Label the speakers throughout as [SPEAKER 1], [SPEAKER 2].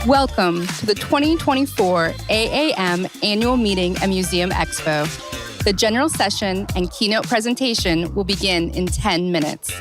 [SPEAKER 1] Welcome to the 2024 AAM Annual Meeting and Museum Expo. The general session and keynote presentation will begin in 10 minutes.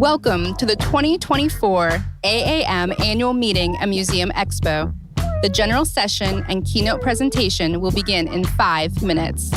[SPEAKER 1] Welcome to the 2024 AAM Annual Meeting and Museum Expo. The general session and keynote presentation will begin in 5 minutes.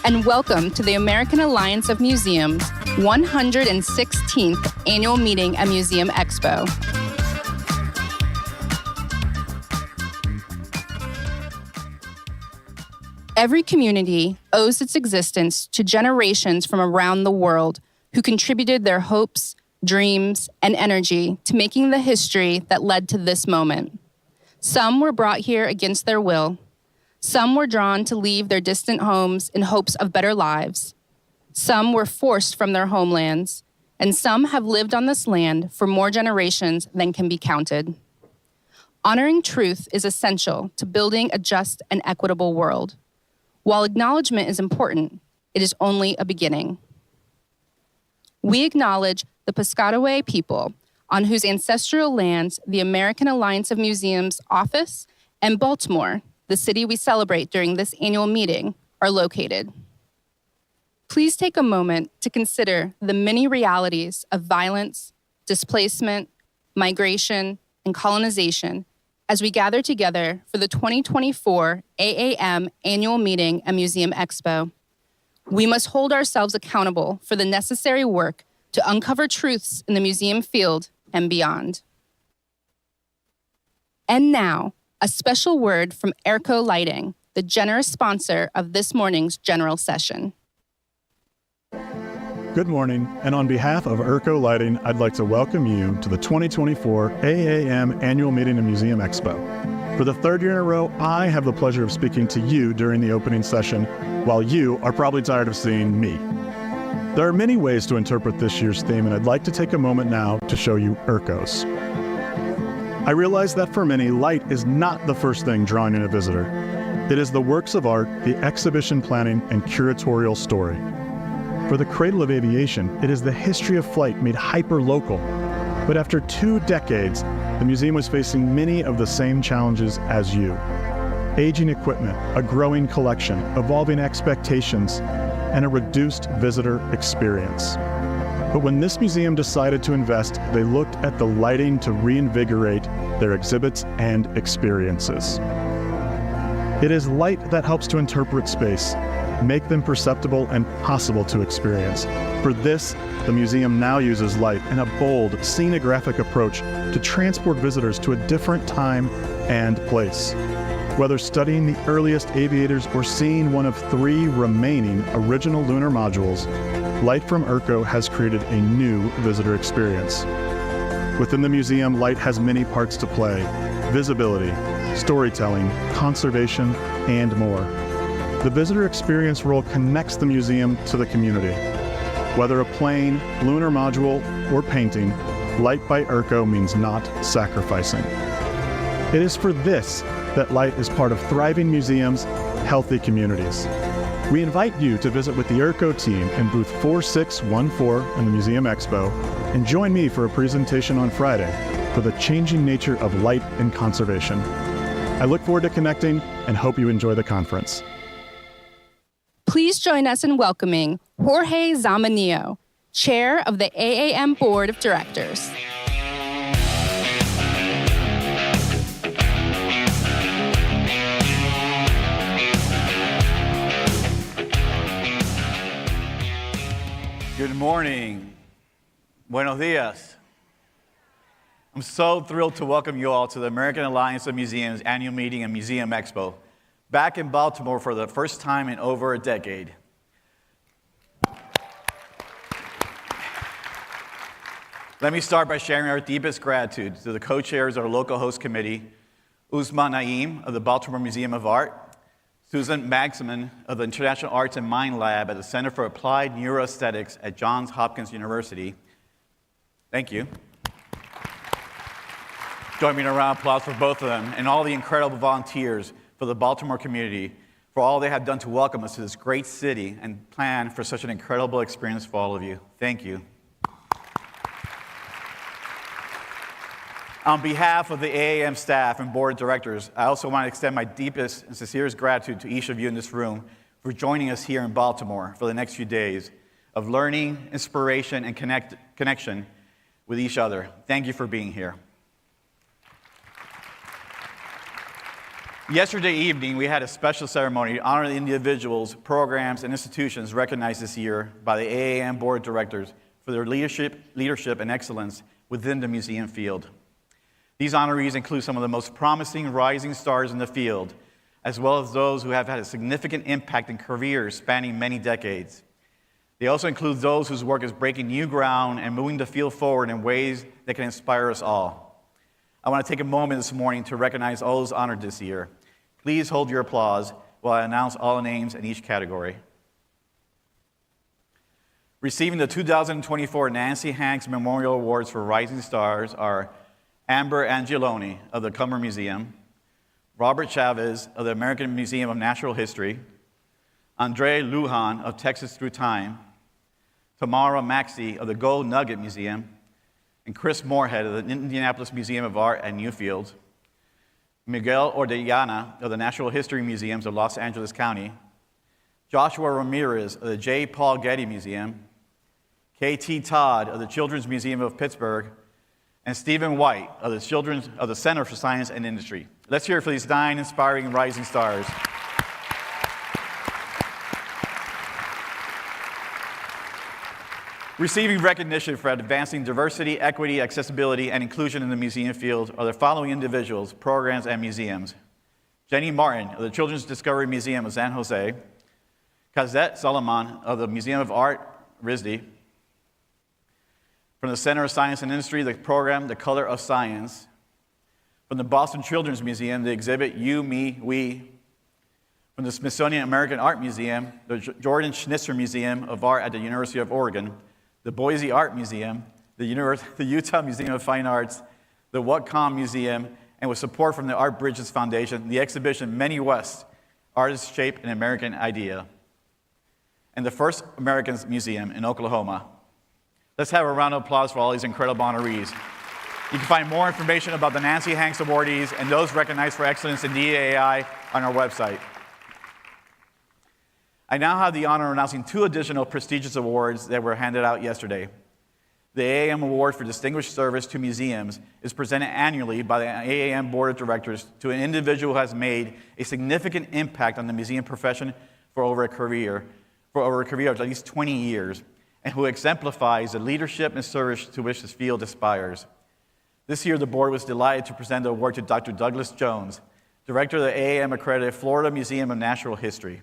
[SPEAKER 1] and welcome to the American Alliance of Museums 116th Annual Meeting and Museum Expo. Every community owes its existence to generations from around the world who contributed their hopes, dreams, and energy to making the history that led to this moment. Some were brought here against their will. Some were drawn to leave their distant homes in hopes of better lives. Some were forced from their homelands, and some have lived on this land for more generations than can be counted. Honoring truth is essential to building a just and equitable world. While acknowledgement is important, it is only a beginning. We acknowledge the Piscataway people, on whose ancestral lands the American Alliance of Museums office and Baltimore, the city we celebrate during this annual meeting, are located. Please take a moment to consider the many realities of violence, displacement, migration, and colonization as we gather together for the 2024 AAM Annual Meeting and Museum Expo. We must hold ourselves accountable for the necessary work to uncover truths in the museum field and beyond. And now, a special word from Airco Lighting, the generous sponsor of this morning's general session.
[SPEAKER 2] Good morning, and on behalf of Airco Lighting, I'd like to welcome you to the 2024 AAM Annual Meeting and Museum Expo. For the third year in a row, I have the pleasure of speaking to you during the opening session, while you are probably tired of seeing me. There are many ways to interpret this year's theme, and I'd like to take a moment now to show you Airco's. I realize that for many, light is not the first thing drawing in a visitor. It is the works of art, the exhibition planning, and curatorial story. For the cradle of aviation, it is the history of flight made hyper-local. But after 2 decades, the museum was facing many of the same challenges as you. Aging equipment, a growing collection, evolving expectations, and a reduced visitor experience. But when this museum decided to invest, they looked at the lighting to reinvigorate their exhibits and experiences. It is light that helps to interpret space, make them perceptible and possible to experience. For this, the museum now uses light in a bold, scenographic approach to transport visitors to a different time and place. Whether studying the earliest aviators or seeing one of 3 remaining original lunar modules, light from Airco has created a new visitor experience. Within the museum, light has many parts to play: visibility, storytelling, conservation, and more. The visitor experience role connects the museum to the community. Whether a plane, lunar module, or painting, light by Airco means not sacrificing. It is for this that light is part of thriving museums, healthy communities. We invite you to visit with the Airco team in booth 4614 in the Museum Expo, and join me for a presentation on Friday for the changing nature of light and conservation. I look forward to connecting and hope you enjoy the conference.
[SPEAKER 1] Please join us in welcoming Jorge Zamanillo, Chair of the AAM Board of Directors.
[SPEAKER 3] Good morning. Buenos dias. I'm so thrilled to welcome you all to the American Alliance of Museums Annual Meeting and Museum Expo, back in Baltimore for the first time in over a decade. Let me start by sharing our deepest gratitude to the co-chairs of our local host committee, Usman Naeem of the Baltimore Museum of Art, Susan Magsamen of the International Arts and Mind Lab at the Center for Applied Neuroaesthetics at Johns Hopkins University. Thank you. Join me in a round of applause for both of them, and all the incredible volunteers for the Baltimore community for all they have done to welcome us to this great city and plan for such an incredible experience for all of you. Thank you. On behalf of the AAM staff and board of directors, I also want to extend my deepest and sincerest gratitude to each of you in this room for joining us here in Baltimore for the next few days of learning, inspiration, and connection with each other. Thank you for being here. Yesterday evening, we had a special ceremony to honor the individuals, programs, and institutions recognized this year by the AAM Board of Directors for their leadership and excellence within the museum field. These honorees include some of the most promising rising stars in the field, as well as those who have had a significant impact in careers spanning many decades. They also include those whose work is breaking new ground and moving the field forward in ways that can inspire us all. I want to take a moment this morning to recognize all those honored this year. Please hold your applause while I announce all the names in each category. Receiving the 2024 Nancy Hanks Memorial Awards for Rising Stars are Amber Angeloni of the Cumber Museum, Robert Chavez of the American Museum of Natural History, Andre Lujan of Texas Through Time, Tamara Maxey of the Gold Nugget Museum, and Chris Moorhead of the Indianapolis Museum of Art at Newfields, Miguel Orellana of the Natural History Museums of Los Angeles County, Joshua Ramirez of the J. Paul Getty Museum, K.T. Todd of the Children's Museum of Pittsburgh, and Stephen White of the Center for Science and Industry. Let's hear it for these 9 inspiring rising stars. Receiving recognition for advancing diversity, equity, accessibility, and inclusion in the museum field are the following individuals, programs, and museums. Jenny Martin of the Children's Discovery Museum of San Jose, Kazette Solomon of the Museum of Art, RISD, from the Center of Science and Industry, the program, The Color of Science, from the Boston Children's Museum, the exhibit, You, Me, We, from the Smithsonian American Art Museum, the Jordan Schnitzer Museum of Art at the University of Oregon, the Boise Art Museum, the Utah Museum of Fine Arts, the Whatcom Museum, and with support from the Art Bridges Foundation, the exhibition Many West, Artists Shape an American Idea, and the First Americans Museum in Oklahoma. Let's have a round of applause for all these incredible honorees. You can find more information about the Nancy Hanks awardees and those recognized for excellence in DEAI on our website. I now have the honor of announcing 2 additional prestigious awards that were handed out yesterday. The AAM Award for Distinguished Service to Museums is presented annually by the AAM Board of Directors to an individual who has made a significant impact on the museum profession for over a career of at least 20 years, and who exemplifies the leadership and service to which this field aspires. This year, the board was delighted to present the award to Dr. Douglas Jones, director of the AAM-accredited Florida Museum of Natural History.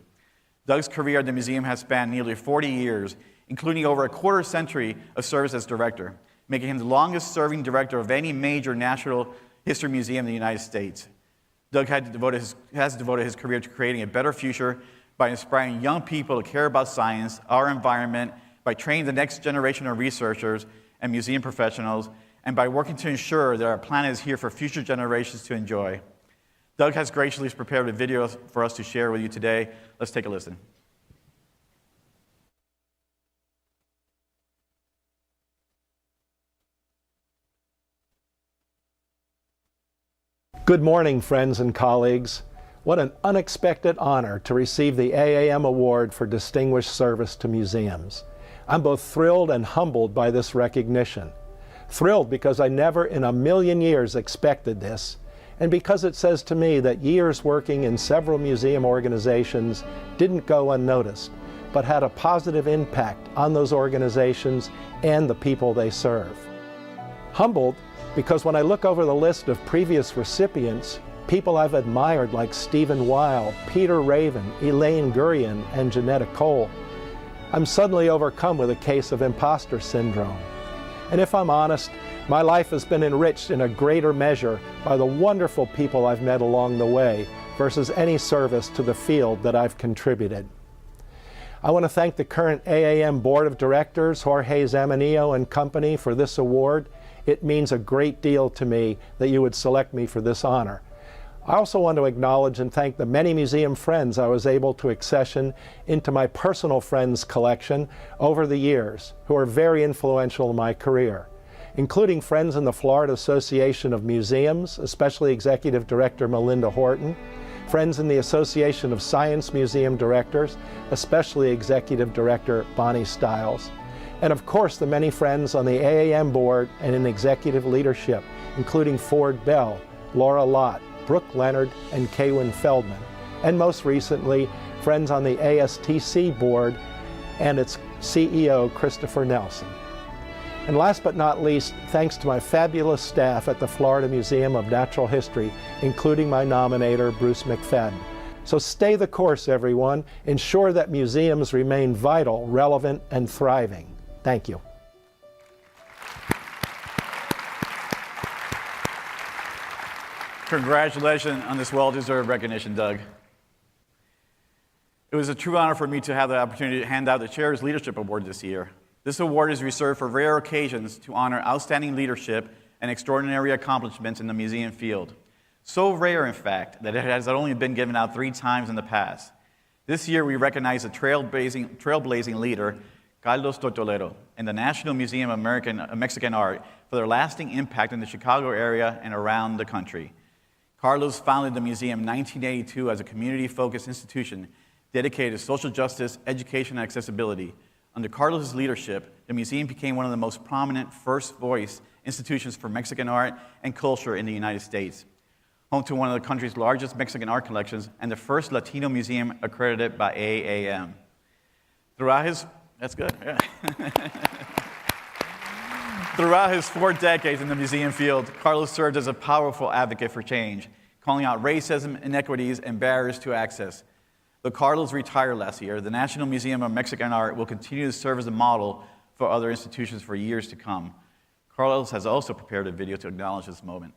[SPEAKER 3] Doug's career at the museum has spanned nearly 40 years, including over a quarter century of service as director, making him the longest-serving director of any major natural history museum in the United States. Doug has devoted his career to creating a better future by inspiring young people to care about science, our environment, by training the next generation of researchers and museum professionals, and by working to ensure that our planet is here for future generations to enjoy. Doug has graciously prepared a video for us to share with you today. Let's take a listen.
[SPEAKER 4] Good morning, friends and colleagues. What an unexpected honor to receive the AAM Award for Distinguished Service to Museums. I'm both thrilled and humbled by this recognition. Thrilled because I never in a million years expected this, and because it says to me that years working in several museum organizations didn't go unnoticed, but had a positive impact on those organizations and the people they serve. Humbled because when I look over the list of previous recipients, people I've admired like Stephen Weil, Peter Raven, Elaine Gurian, and Janetta Cole, I'm suddenly overcome with a case of imposter syndrome. And if I'm honest, my life has been enriched in a greater measure by the wonderful people I've met along the way versus any service to the field that I've contributed. I want to thank the current AAM Board of Directors, Jorge Zamanillo and company, for this award. It means a great deal to me that you would select me for this honor. I also want to acknowledge and thank the many museum friends I was able to accession into my personal friends collection over the years, who are very influential in my career, including friends in the Florida Association of Museums, especially Executive Director Melinda Horton, friends in the Association of Science Museum Directors, especially Executive Director Bonnie Stiles, and of course the many friends on the AAM board and in executive leadership, including Ford Bell, Laura Lott, Brooke Leonard and Kaywin Feldman, and most recently, friends on the ASTC board and its CEO, Christopher Nelson. And last but not least, thanks to my fabulous staff at the Florida Museum of Natural History, including my nominator, Bruce McFadden. So stay the course, everyone. Ensure that museums remain vital, relevant, and thriving. Thank you.
[SPEAKER 3] Congratulations on this well-deserved recognition, Doug. It was a true honor for me to have the opportunity to hand out the Chair's Leadership Award this year. This award is reserved for rare occasions to honor outstanding leadership and extraordinary accomplishments in the museum field. So rare, in fact, that it has only been given out 3 times in the past. This year, we recognize a trailblazing leader, Carlos Tortoledo, and the National Museum of Mexican Art for their lasting impact in the Chicago area and around the country. Carlos founded the museum in 1982 as a community-focused institution dedicated to social justice, education, and accessibility. Under Carlos' leadership, the museum became one of the most prominent first-voice institutions for Mexican art and culture in the United States, home to one of the country's largest Mexican art collections and the first Latino museum accredited by AAM. Throughout his 4 decades in the museum field, Carlos served as a powerful advocate for change, calling out racism, inequities, and barriers to access. Though Carlos retired last year, the National Museum of Mexican Art will continue to serve as a model for other institutions for years to come. Carlos has also prepared a video to acknowledge this moment.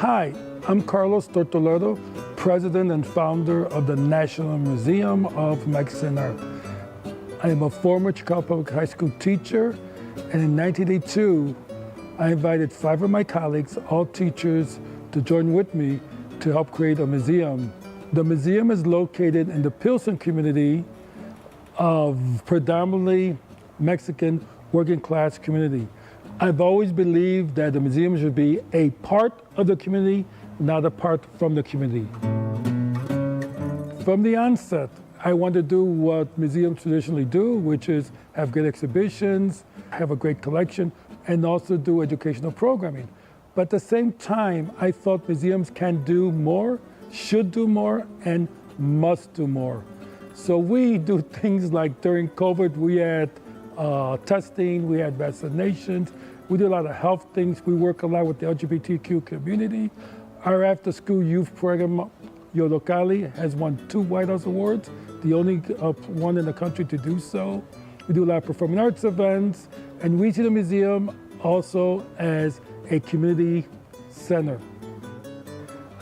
[SPEAKER 5] Hi, I'm Carlos Tortoledo, President and founder of the National Museum of Mexican Art. I am a former Chicago Public High School teacher, and in 1982, I invited 5 of my colleagues, all teachers, to join with me to help create a museum. The museum is located in the Pedersen community of predominantly Mexican working class community. I've always believed that the museum should be a part of the community, not apart from the community. From the onset, I wanted to do what museums traditionally do, which is have great exhibitions, have a great collection, and also do educational programming. But at the same time, I thought museums can do more, should do more, and must do more. So we do things like during COVID, we had testing, we had vaccinations, we do a lot of health things, we work a lot with the LGBTQ community. Our after-school youth program, Yo Locali, has won 2 White House Awards, the only one in the country to do so. We do a lot of performing arts events, and we see the museum also as a community center.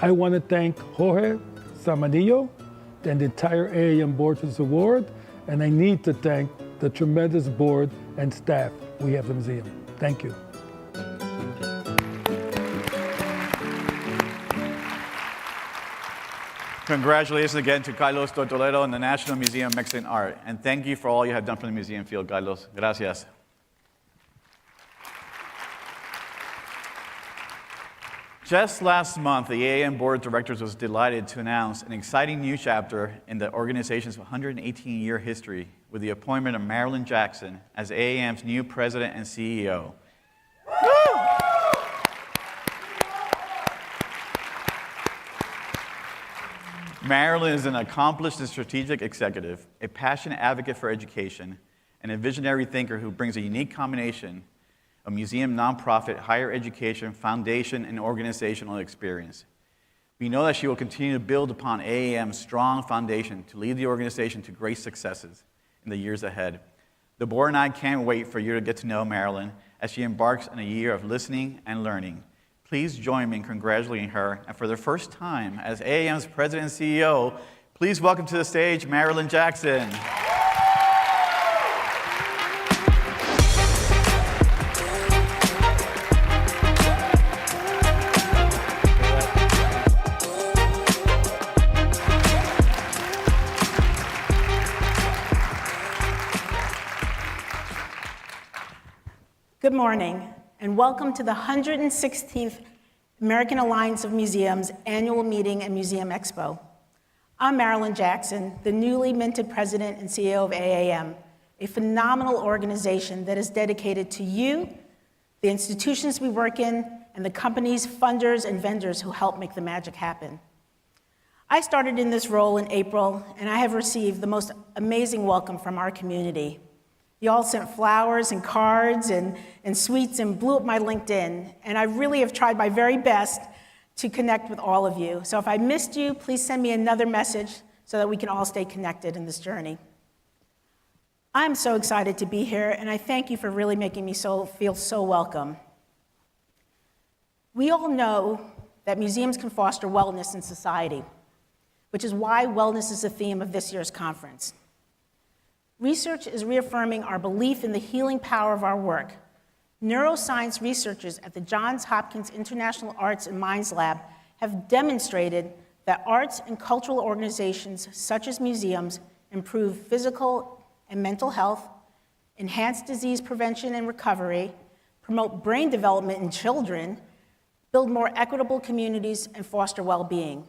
[SPEAKER 5] I want to thank Jorge Samanillo and the entire AAM board for this award, and I need to thank the tremendous board and staff we have at the museum. Thank you.
[SPEAKER 3] Congratulations again to Carlos Tortoledo and the National Museum of Mexican Art. And thank you for all you have done for the museum field, Carlos. Gracias. Just last month, the AAM Board of Directors was delighted to announce an exciting new chapter in the organization's 118-year history with the appointment of Marilyn Jackson as AAM's new president and CEO. Marilyn is an accomplished and strategic executive, a passionate advocate for education, and a visionary thinker who brings a unique combination of museum, nonprofit, higher education, foundation, and organizational experience. We know that she will continue to build upon AAM's strong foundation to lead the organization to great successes in the years ahead. The board and I can't wait for you to get to know Marilyn as she embarks on a year of listening and learning. Please join me in congratulating her, and for the first time as AAM's president and CEO, please welcome to the stage Marilyn Jackson.
[SPEAKER 6] Good morning, and welcome to the 116th American Alliance of Museums Annual Meeting and Museum Expo. I'm Marilyn Jackson, the newly minted president and CEO of AAM, a phenomenal organization that is dedicated to you, the institutions we work in, and the companies, funders, and vendors who help make the magic happen. I started in this role in April, and I have received the most amazing welcome from our community. You all sent flowers and cards and sweets and blew up my LinkedIn, and I really have tried my very best to connect with all of you. So if I missed you, please send me another message so that we can all stay connected in this journey. I'm so excited to be here, and I thank you for really making me feel so welcome. We all know that museums can foster wellness in society, which is why wellness is the theme of this year's conference. Research is reaffirming our belief in the healing power of our work. Neuroscience researchers at the Johns Hopkins International Arts and Minds Lab have demonstrated that arts and cultural organizations such as museums improve physical and mental health, enhance disease prevention and recovery, promote brain development in children, build more equitable communities, and foster well-being.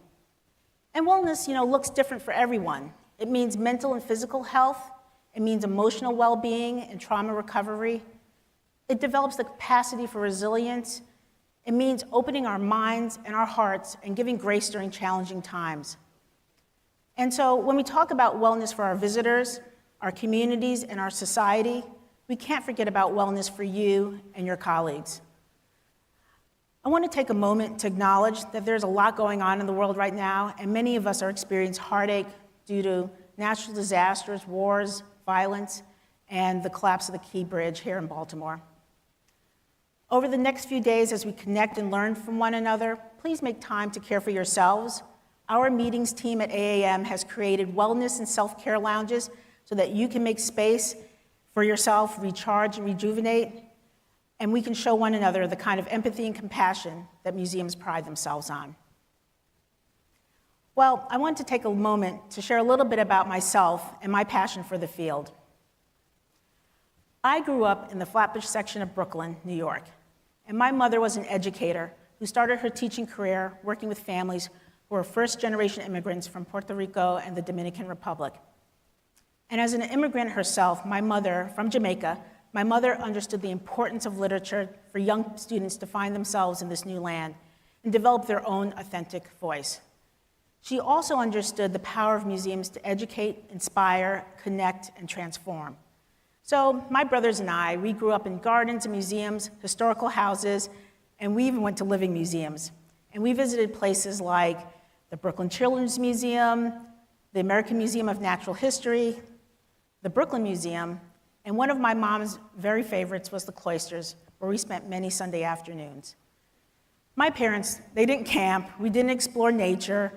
[SPEAKER 6] And wellness, looks different for everyone. It means mental and physical health. It means emotional well-being and trauma recovery. It develops the capacity for resilience. It means opening our minds and our hearts and giving grace during challenging times. And so when we talk about wellness for our visitors, our communities, and our society, we can't forget about wellness for you and your colleagues. I want to take a moment to acknowledge that there's a lot going on in the world right now, and many of us are experiencing heartache due to natural disasters, wars, violence, and the collapse of the Key Bridge here in Baltimore. Over the next few days, as we connect and learn from one another, please make time to care for yourselves. Our meetings team at AAM has created wellness and self-care lounges so that you can make space for yourself, recharge and rejuvenate, and we can show one another the kind of empathy and compassion that museums pride themselves on. Well, I want to take a moment to share a little bit about myself and my passion for the field. I grew up in the Flatbush section of Brooklyn, New York, and my mother was an educator who started her teaching career working with families who were first-generation immigrants from Puerto Rico and the Dominican Republic. And as an immigrant herself, my mother, from Jamaica, my mother understood the importance of literature for young students to find themselves in this new land and develop their own authentic voice. She also understood the power of museums to educate, inspire, connect, and transform. So my brothers and I, we grew up in gardens and museums, historical houses, and we even went to living museums. And we visited places like the Brooklyn Children's Museum, the American Museum of Natural History, the Brooklyn Museum, and one of my mom's very favorites was the Cloisters, where we spent many Sunday afternoons. My parents, they didn't camp, we didn't explore nature,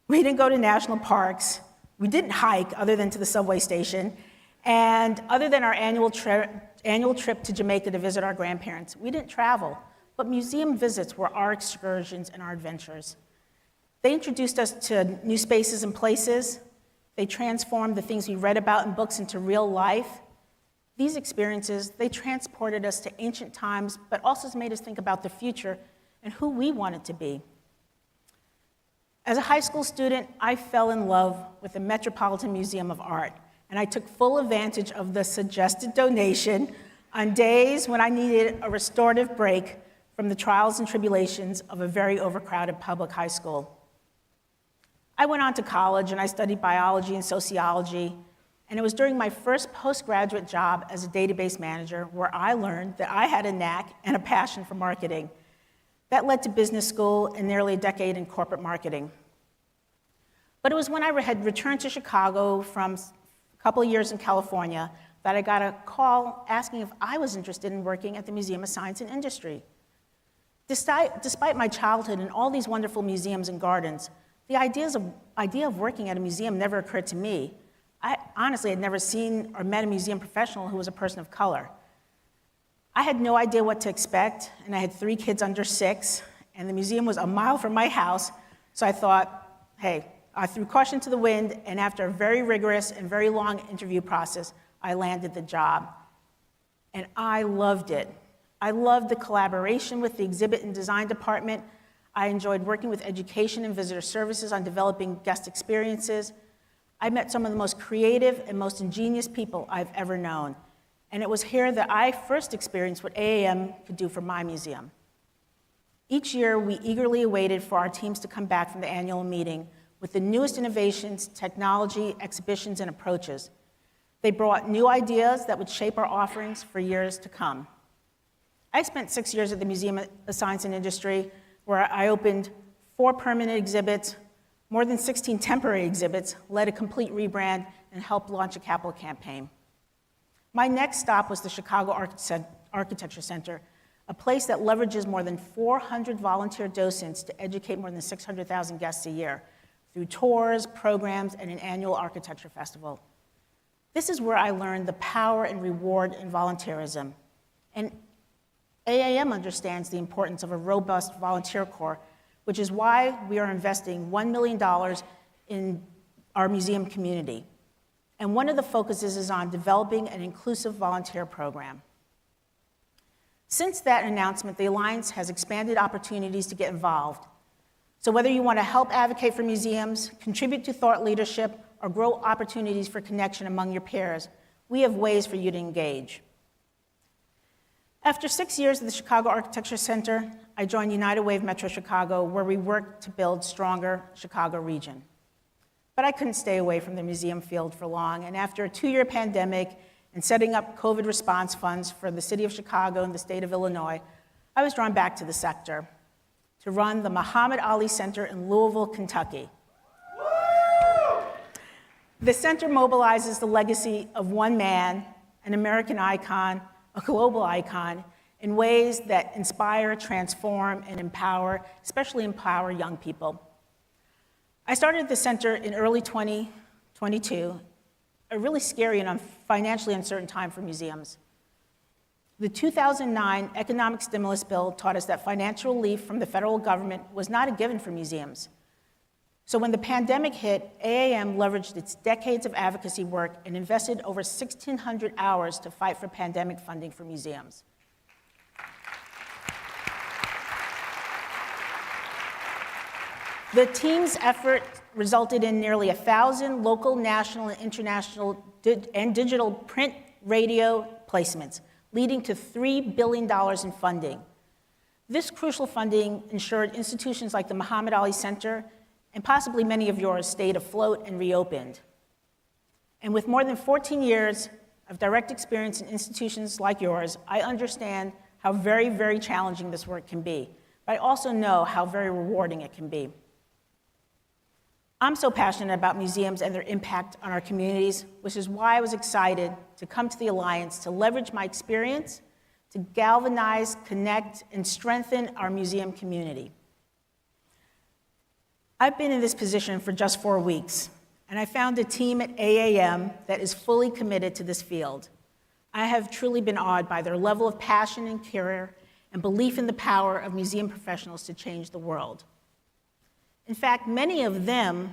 [SPEAKER 6] we didn't go to national parks, we didn't hike other than to the subway station, and other than our annual trip to Jamaica to visit our grandparents, we didn't travel, but museum visits were our excursions and our adventures. They introduced us to new spaces and places. They transformed the things we read about in books into real life. These experiences, they transported us to ancient times, but also made us think about the future and who we wanted to be. As a high school student, I fell in love with the Metropolitan Museum of Art, and I took full advantage of the suggested donation on days when I needed a restorative break from the trials and tribulations of a very overcrowded public high school. I went on to college and I studied biology and sociology, and it was during my first postgraduate job as a database manager where I learned that I had a knack and a passion for marketing. That led to business school and nearly a decade in corporate marketing. But it was when I had returned to Chicago from a couple of years in California that I got a call asking if I was interested in working at the Museum of Science and Industry. Despite my childhood in all these wonderful museums and gardens, the idea of working at a museum never occurred to me. I honestly had never seen or met a museum professional who was a person of color. I had no idea what to expect, and I had 3 kids under 6, and the museum was a mile from my house, so I thought, hey, I threw caution to the wind, and after a very rigorous and very long interview process, I landed the job. And I loved it. I loved the collaboration with the exhibit and design department. I enjoyed working with education and visitor services on developing guest experiences. I met some of the most creative and most ingenious people I've ever known. And it was here that I first experienced what AAM could do for my museum. Each year, we eagerly awaited for our teams to come back from the annual meeting with the newest innovations, technology, exhibitions, and approaches. They brought new ideas that would shape our offerings for years to come. I spent 6 years at the Museum of Science and Industry, where I opened 4 permanent exhibits, more than 16 temporary exhibits, led a complete rebrand, and helped launch a capital campaign. My next stop was the Chicago Architecture Center, a place that leverages more than 400 volunteer docents to educate more than 600,000 guests a year through tours, programs, and an annual architecture festival. This is where I learned the power and reward in volunteerism. And AAM understands the importance of a robust volunteer corps, which is why we are investing $1 million in our museum community. And one of the focuses is on developing an inclusive volunteer program. Since that announcement, the Alliance has expanded opportunities to get involved. So whether you want to help advocate for museums, contribute to thought leadership, or grow opportunities for connection among your peers, we have ways for you to engage. After 6 years at the Chicago Architecture Center, I joined United Way of Metro Chicago, where we worked to build stronger Chicago region. But I couldn't stay away from the museum field for long, and after a 2-year pandemic and setting up COVID response funds for the city of Chicago and the state of Illinois, I was drawn back to the sector to run the Muhammad Ali Center in Louisville, Kentucky. The center mobilizes the legacy of one man, an American icon, a global icon, in ways that inspire, transform, and empower, especially empower young people. I started the center in early 2022, a really scary and financially uncertain time for museums. The 2009 economic stimulus bill taught us that financial relief from the federal government was not a given for museums. So when the pandemic hit, AAM leveraged its decades of advocacy work and invested over 1,600 hours to fight for pandemic funding for museums. The team's effort resulted in nearly 1,000 local, national, and international and digital print radio placements, leading to $3 billion in funding. This crucial funding ensured institutions like the Muhammad Ali Center and possibly many of yours stayed afloat and reopened. And with more than 14 years of direct experience in institutions like yours, I understand how very, very challenging this work can be, but I also know how very rewarding it can be. I'm so passionate about museums and their impact on our communities, which is why I was excited to come to the Alliance to leverage my experience to galvanize, connect, and strengthen our museum community. I've been in this position for just 4 weeks, and I found a team at AAM that is fully committed to this field. I have truly been awed by their level of passion and care and belief in the power of museum professionals to change the world. In fact, many of them,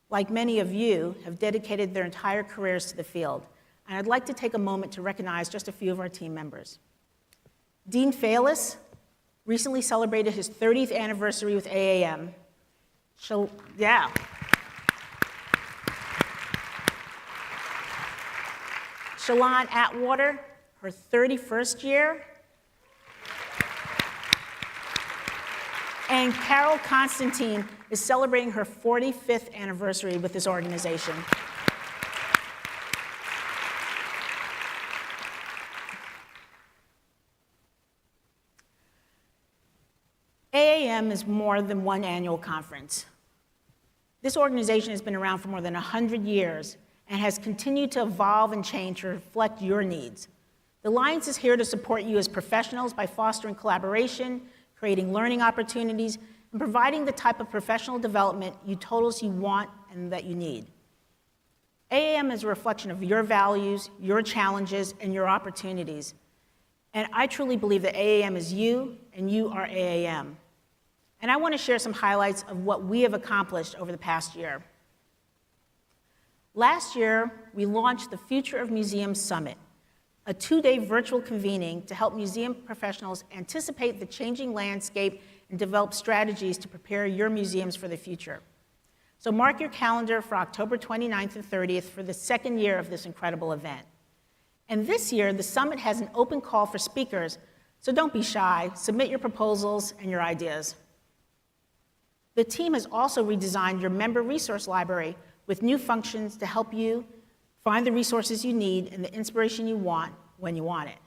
[SPEAKER 6] like many of you, have dedicated their entire careers to the field, and I'd like to take a moment to recognize just a few of our team members. Dean Faylis recently celebrated his 30th anniversary with AAM. Shalon Atwater, her 31st year. And Carol Constantine is celebrating her 45th anniversary with this organization. AAM is more than one annual conference. This organization has been around for more than 100 years and has continued to evolve and change to reflect your needs. The Alliance is here to support you as professionals by fostering collaboration, creating learning opportunities, and providing the type of professional development you told us you want and that you need. AAM is a reflection of your values, your challenges, and your opportunities. And I truly believe that AAM is you, and you are AAM. And I want to share some highlights of what we have accomplished over the past year. Last year, we launched the Future of Museums Summit, a 2-day virtual convening to help museum professionals anticipate the changing landscape and develop strategies to prepare your museums for the future. So mark your calendar for October 29th and 30th for the second year of this incredible event. And this year, the summit has an open call for speakers, so don't be shy. Submit your proposals and your ideas. The team has also redesigned your member resource library with new functions to help you find the resources you need and the inspiration you want when you want it.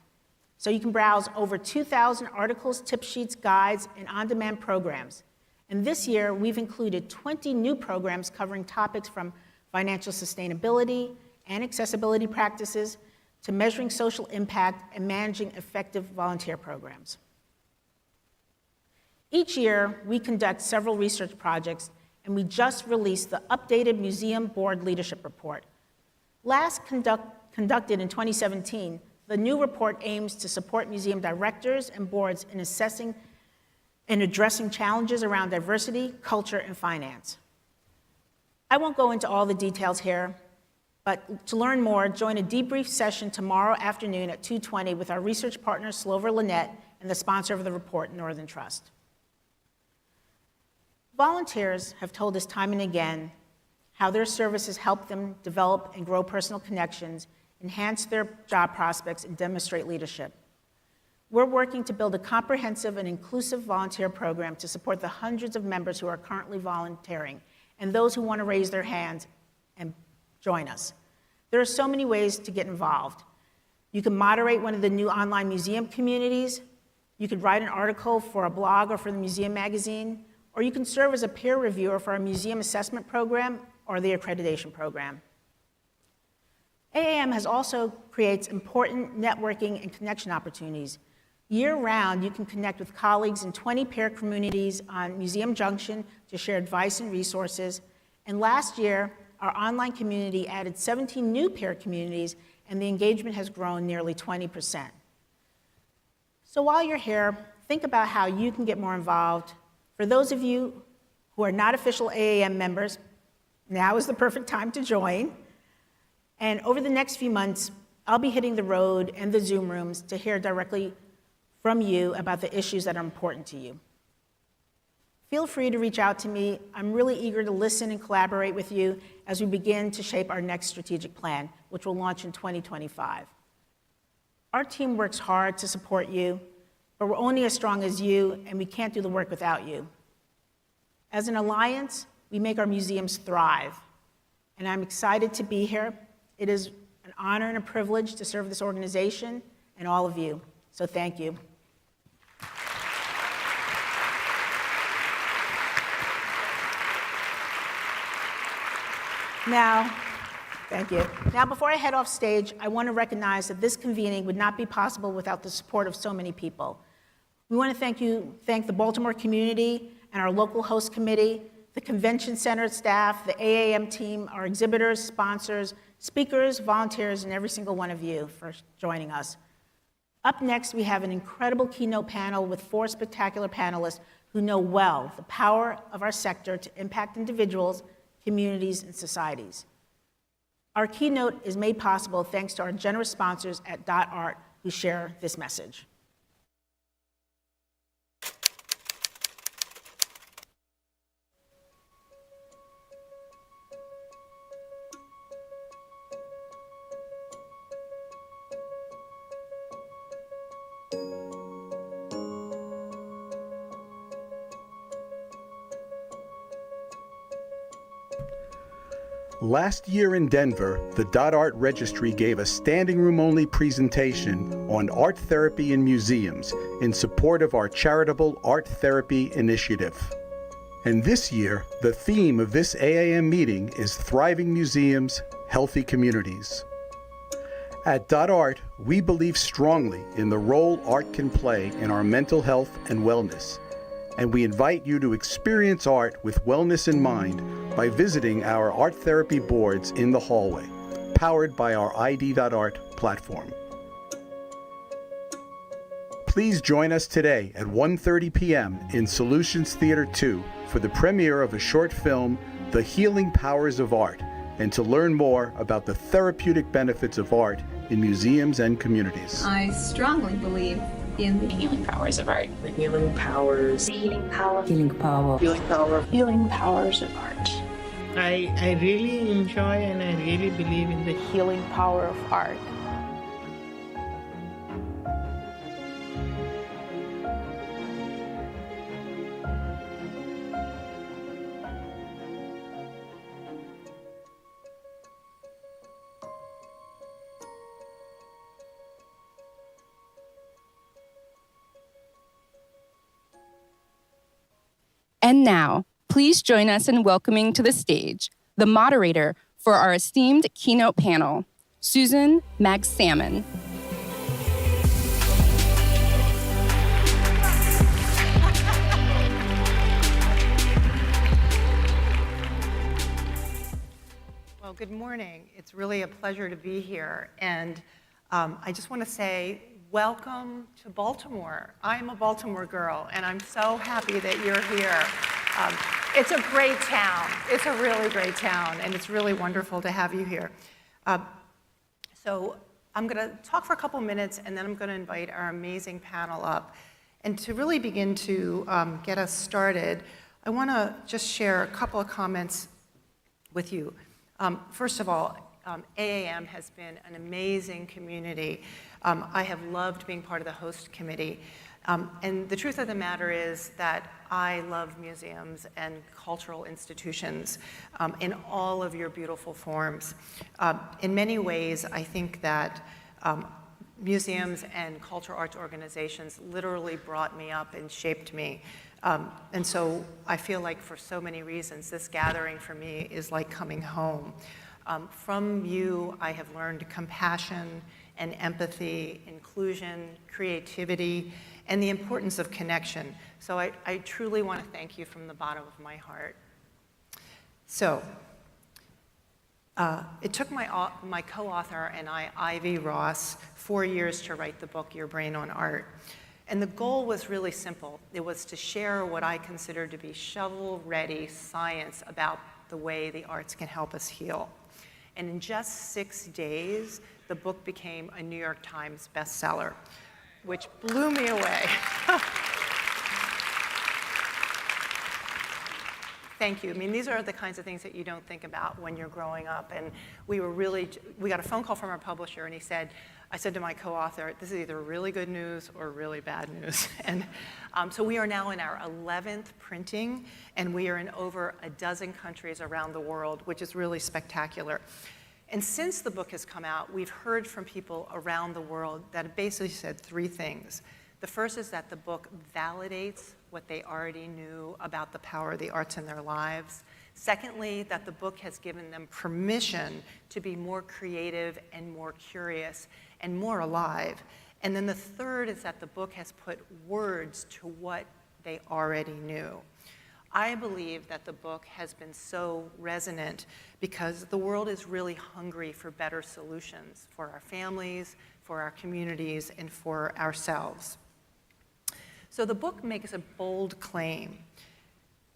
[SPEAKER 6] So you can browse over 2,000 articles, tip sheets, guides, and on-demand programs. And this year, we've included 20 new programs covering topics from financial sustainability and accessibility practices to measuring social impact and managing effective volunteer programs. Each year, we conduct several research projects, and we just released the updated Museum Board Leadership Report. Last conducted in 2017, the new report aims to support museum directors and boards in assessing and addressing challenges around diversity, culture, and finance. I won't go into all the details here, but to learn more, join a debrief session tomorrow afternoon at 2:20 with our research partner, Slover Lynette, and the sponsor of the report, Northern Trust. Volunteers have told us time and again how their services help them develop and grow personal connections, enhance their job prospects, and demonstrate leadership. We're working to build a comprehensive and inclusive volunteer program to support the hundreds of members who are currently volunteering and those who want to raise their hands and join us. There are so many ways to get involved. You can moderate one of the new online museum communities, you could write an article for a blog or for the museum magazine, or you can serve as a peer reviewer for our museum assessment program or the accreditation program. AAM has also creates important networking and connection opportunities. Year-round, you can connect with colleagues in 20 peer communities on Museum Junction to share advice and resources. And last year, our online community added 17 new peer communities, and the engagement has grown nearly 20%. So while you're here, think about how you can get more involved. For those of you who are not official AAM members, now is the perfect time to join. And over the next few months, I'll be hitting the road and the Zoom rooms to hear directly from you about the issues that are important to you. Feel free to reach out to me. I'm really eager to listen and collaborate with you as we begin to shape our next strategic plan, which will launch in 2025. Our team works hard to support you, but we're only as strong as you, and we can't do the work without you. As an alliance, we make our museums thrive, and I'm excited to be here. It is an honor and a privilege to serve this organization and all of you, so thank you. Now, thank you. Now, before I head off stage, I want to recognize that this convening would not be possible without the support of so many people. We want to thank the Baltimore community and our local host committee, the convention center staff, the AAM team, our exhibitors, sponsors, speakers, volunteers, and every single one of you for joining us. Up next, we have an incredible keynote panel with 4 spectacular panelists who know well the power of our sector to impact individuals, communities, and societies. Our keynote is made possible thanks to our generous sponsors at .art who share this message.
[SPEAKER 7] Last year in Denver, the .art Registry gave a standing room only presentation on art therapy in museums in support of our charitable art therapy initiative. And this year, the theme of this AAM meeting is Thriving Museums, Healthy Communities. At .art, we believe strongly in the role art can play in our mental health and wellness, and we invite you to experience art with wellness in mind by visiting our art therapy boards in the hallway, powered by our ID.art platform. Please join us today at 1:30 p.m. in Solutions Theater 2 for the premiere of a short film, The Healing Powers of Art, and to learn more about the therapeutic benefits of art in museums and communities.
[SPEAKER 8] I strongly believe in the healing powers of art.
[SPEAKER 9] The healing powers.
[SPEAKER 8] The healing power.
[SPEAKER 9] Healing power.
[SPEAKER 8] Healing power. Healing powers of art.
[SPEAKER 9] I really enjoy and I really believe in the
[SPEAKER 8] healing power of art.
[SPEAKER 1] And now, please join us in welcoming to the stage the moderator for our esteemed keynote panel, Susan Magsamen.
[SPEAKER 10] Well, good morning. It's really a pleasure to be here. And I just want to say, welcome to Baltimore. I'm a Baltimore girl, and I'm so happy that you're here. It's a great town. It's a really great town, and it's really wonderful to have you here. So I'm going to talk for a couple minutes, and then I'm going to invite our amazing panel up. And to really begin to get us started, I want to just share a couple of comments with you. First of all, AAM has been an amazing community. I have loved being part of the host committee. And the truth of the matter is that I love museums and cultural institutions in all of your beautiful forms. In many ways, I think that museums and cultural arts organizations literally brought me up and shaped me. And so I feel like for so many reasons, this gathering for me is like coming home. From you, I have learned compassion and empathy, inclusion, creativity, and the importance of connection. So I truly want to thank you from the bottom of my heart. So it took my co-author and I, Ivy Ross, 4 years to write the book, Your Brain on Art. And the goal was really simple. It was to share what I consider to be shovel-ready science about the way the arts can help us heal. And in just 6 days, the book became a New York Times bestseller, which blew me away. Thank you. I mean, these are the kinds of things that you don't think about when you're growing up. And we got a phone call from our publisher, and I said to my co-author, this is either really good news or really bad news. And so we are now in our 11th printing, and we are in over a dozen countries around the world, which is really spectacular. And since the book has come out, we've heard from people around the world that have basically said 3 things. The first is that the book validates what they already knew about the power of the arts in their lives. Secondly, that the book has given them permission to be more creative and more curious and more alive. And then the third is that the book has put words to what they already knew. I believe that the book has been so resonant because the world is really hungry for better solutions for our families, for our communities, and for ourselves. So the book makes a bold claim.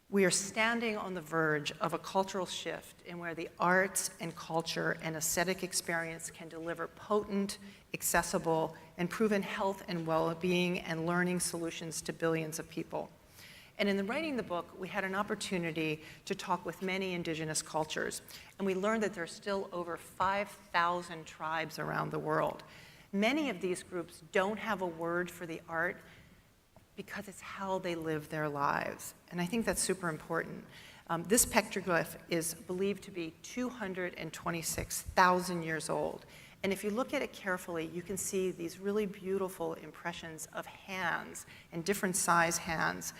[SPEAKER 10] We are standing on the verge of a cultural shift in where the arts and culture and aesthetic experience can deliver potent, accessible, and proven health and well-being and learning solutions to billions of people. And in writing the book, we had an opportunity to talk with many indigenous cultures, and we learned that there are still over 5,000 tribes around the world. Many of these groups don't have a word for the art because it's how they live their lives. And I think that's super important. This petroglyph is believed to be 226,000 years old. And if you look at it carefully, you can see these really beautiful impressions of hands and different size hands.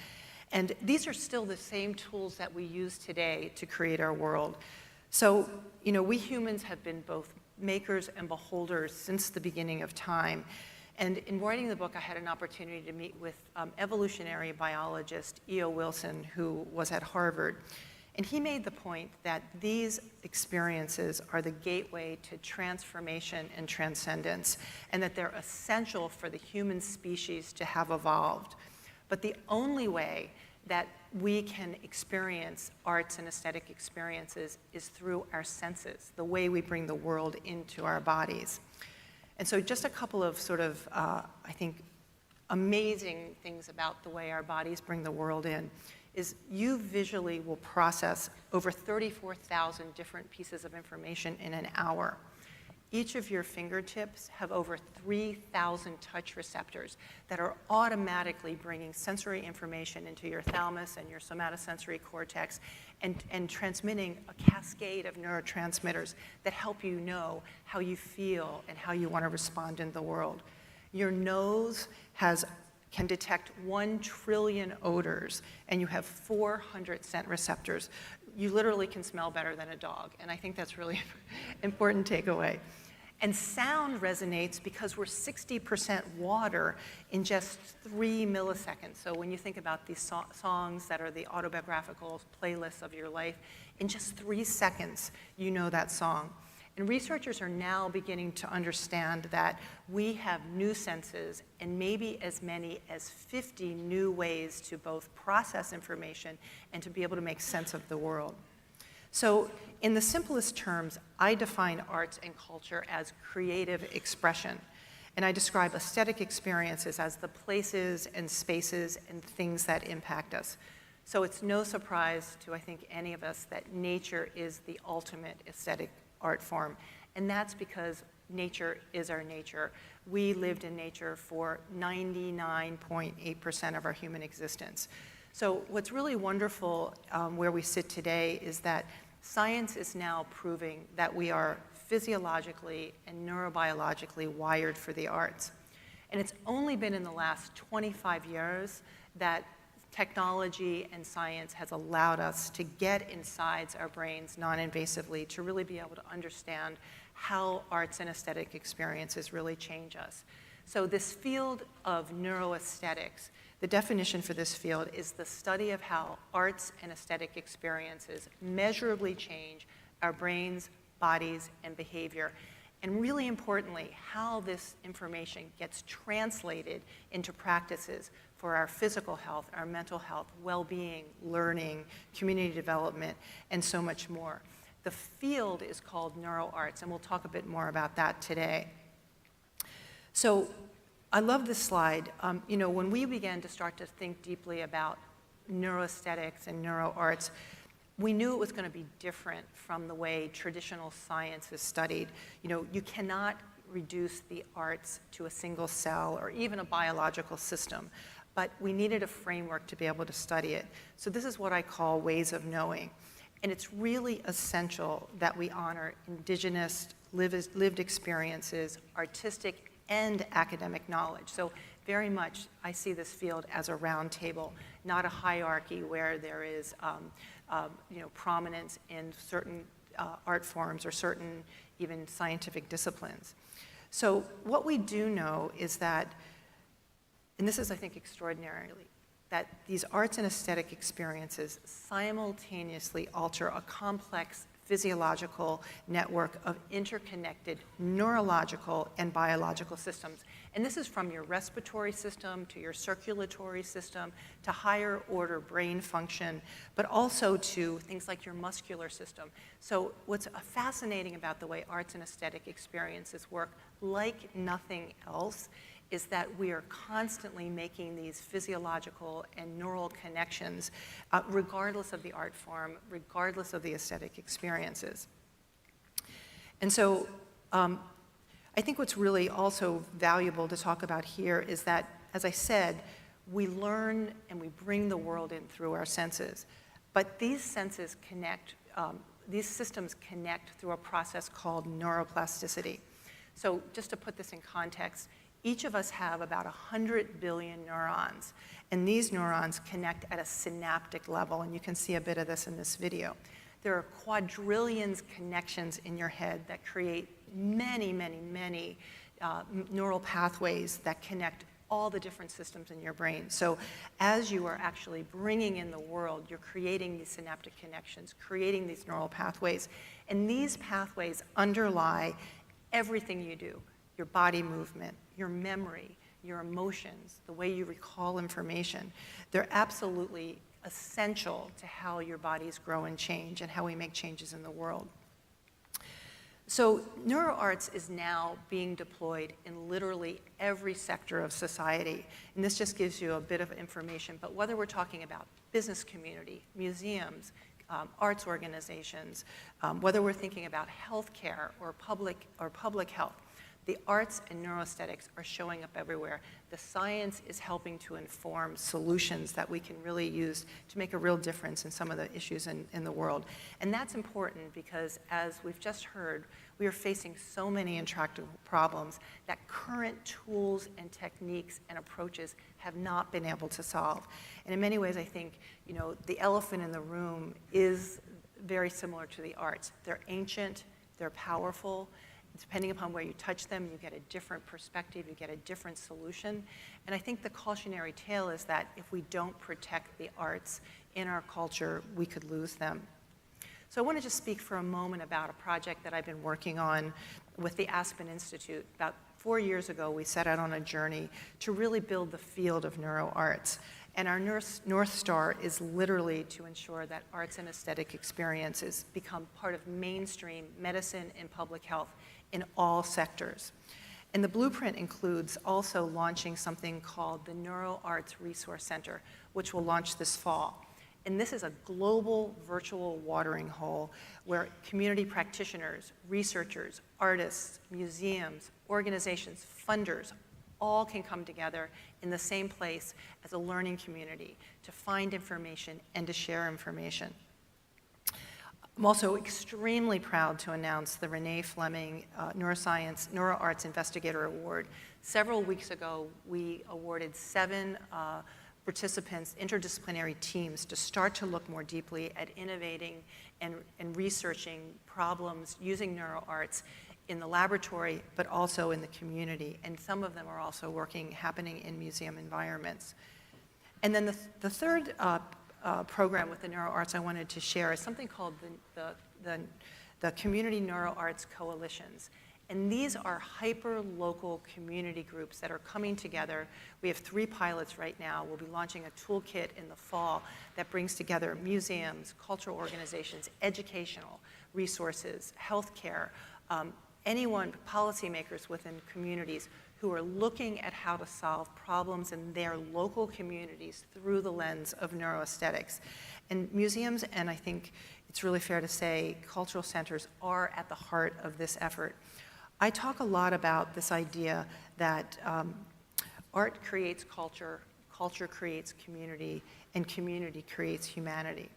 [SPEAKER 10] And these are still the same tools that we use today to create our world. So, we humans have been both makers and beholders since the beginning of time. And in writing the book, I had an opportunity to meet with evolutionary biologist E.O. Wilson, who was at Harvard. And he made the point that these experiences are the gateway to transformation and transcendence, and that they're essential for the human species to have evolved. But the only way that we can experience arts and aesthetic experiences is through our senses, the way we bring the world into our bodies. And so just a couple of sort of, I think, amazing things about the way our bodies bring the world in is you visually will process over 34,000 different pieces of information in an hour. Each of your fingertips have over 3,000 touch receptors that are automatically bringing sensory information into your thalamus and your somatosensory cortex and transmitting a cascade of neurotransmitters that help you know how you feel and how you want to respond in the world. Your nose can detect 1 trillion odors, and you have 400 scent receptors. You literally can smell better than a dog, and I think that's really important takeaway. And sound resonates because we're 60% water in just 3 milliseconds. So when you think about these songs that are the autobiographical playlists of your life, in just 3 seconds, you know that song. And researchers are now beginning to understand that we have new senses and maybe as many as 50 new ways to both process information and to be able to make sense of the world. So in the simplest terms, I define arts and culture as creative expression. And I describe aesthetic experiences as the places and spaces and things that impact us. So it's no surprise to, I think, any of us that nature is the ultimate aesthetic art form. And that's because nature is our nature. We lived in nature for 99.8% of our human existence. So what's really wonderful where we sit today is that science is now proving that we are physiologically and neurobiologically wired for the arts. And it's only been in the last 25 years that technology and science has allowed us to get inside our brains non-invasively to really be able to understand how arts and aesthetic experiences really change us. So this field of neuroaesthetics, the definition for this field is the study of how arts and aesthetic experiences measurably change our brains, bodies, and behavior. And really importantly, how this information gets translated into practices for our physical health, our mental health, well-being, learning, community development, and so much more. The field is called neuroarts, and we'll talk a bit more about that today. So I love this slide. When we began to start to think deeply about neuroaesthetics and neuroarts, we knew it was going to be different from the way traditional science is studied. You cannot reduce the arts to a single cell or even a biological system, but we needed a framework to be able to study it. So this is what I call ways of knowing. And it's really essential that we honor indigenous lived experiences, artistic and academic knowledge. So very much I see this field as a round table, not a hierarchy where there is prominence in certain art forms or certain even scientific disciplines. So what we do know is that, and this is, I think, extraordinarily, that these arts and aesthetic experiences simultaneously alter a complex physiological network of interconnected neurological and biological systems. And this is from your respiratory system to your circulatory system to higher order brain function, but also to things like your muscular system. So what's fascinating about the way arts and aesthetic experiences work, like nothing else, is that we are constantly making these physiological and neural connections, regardless of the art form, regardless of the aesthetic experiences. And so I think what's really also valuable to talk about here is that, as I said, we learn and we bring the world in through our senses. But these senses connect, these systems connect through a process called neuroplasticity. So just to put this in context, each of us have about 100 billion neurons, and these neurons connect at a synaptic level, and you can see a bit of this in this video. There are quadrillions connections in your head that create many, many, many neural pathways that connect all the different systems in your brain. So as you are actually bringing in the world, you're creating these synaptic connections, creating these neural pathways, and these pathways underlie everything you do. Your body movement, your memory, your emotions, the way you recall information. They're absolutely essential to how your bodies grow and change and how we make changes in the world. So NeuroArts is now being deployed in literally every sector of society. And this just gives you a bit of information. But whether we're talking about business community, museums, arts organizations, whether we're thinking about healthcare or public health, the arts and neuroaesthetics are showing up everywhere. The science is helping to inform solutions that we can really use to make a real difference in some of the issues in the world. And that's important because, as we've just heard, we are facing so many intractable problems that current tools and techniques and approaches have not been able to solve. And in many ways, I think, the elephant in the room is very similar to the arts. They're ancient, they're powerful. Depending upon where you touch them, you get a different perspective, you get a different solution. And I think the cautionary tale is that if we don't protect the arts in our culture, we could lose them. So I want to just speak for a moment about a project that I've been working on with the Aspen Institute. About 4 years ago, we set out on a journey to really build the field of neuroarts. And our North Star is literally to ensure that arts and aesthetic experiences become part of mainstream medicine and public health in all sectors. And the blueprint includes also launching something called the NeuroArts Resource Center, which will launch this fall. And this is a global virtual watering hole where community practitioners, researchers, artists, museums, organizations, funders, all can come together in the same place as a learning community to find information and to share information. I'm also extremely proud to announce the Renée Fleming NeuroArts Investigator Award. Several weeks ago, we awarded 7 participants, interdisciplinary teams, to start to look more deeply at innovating and researching problems using neuroarts in the laboratory, but also in the community. And some of them are also happening in museum environments. And then the third program with the NeuroArts I wanted to share is something called the Community NeuroArts Coalitions. And these are hyper-local community groups that are coming together. We have 3 pilots right now. We'll be launching a toolkit in the fall that brings together museums, cultural organizations, educational resources, healthcare, policymakers within communities who are looking at how to solve problems in their local communities through the lens of neuroaesthetics. And museums, and I think it's really fair to say, cultural centers are at the heart of this effort. I talk a lot about this idea that art creates culture, culture creates community, and community creates humanity.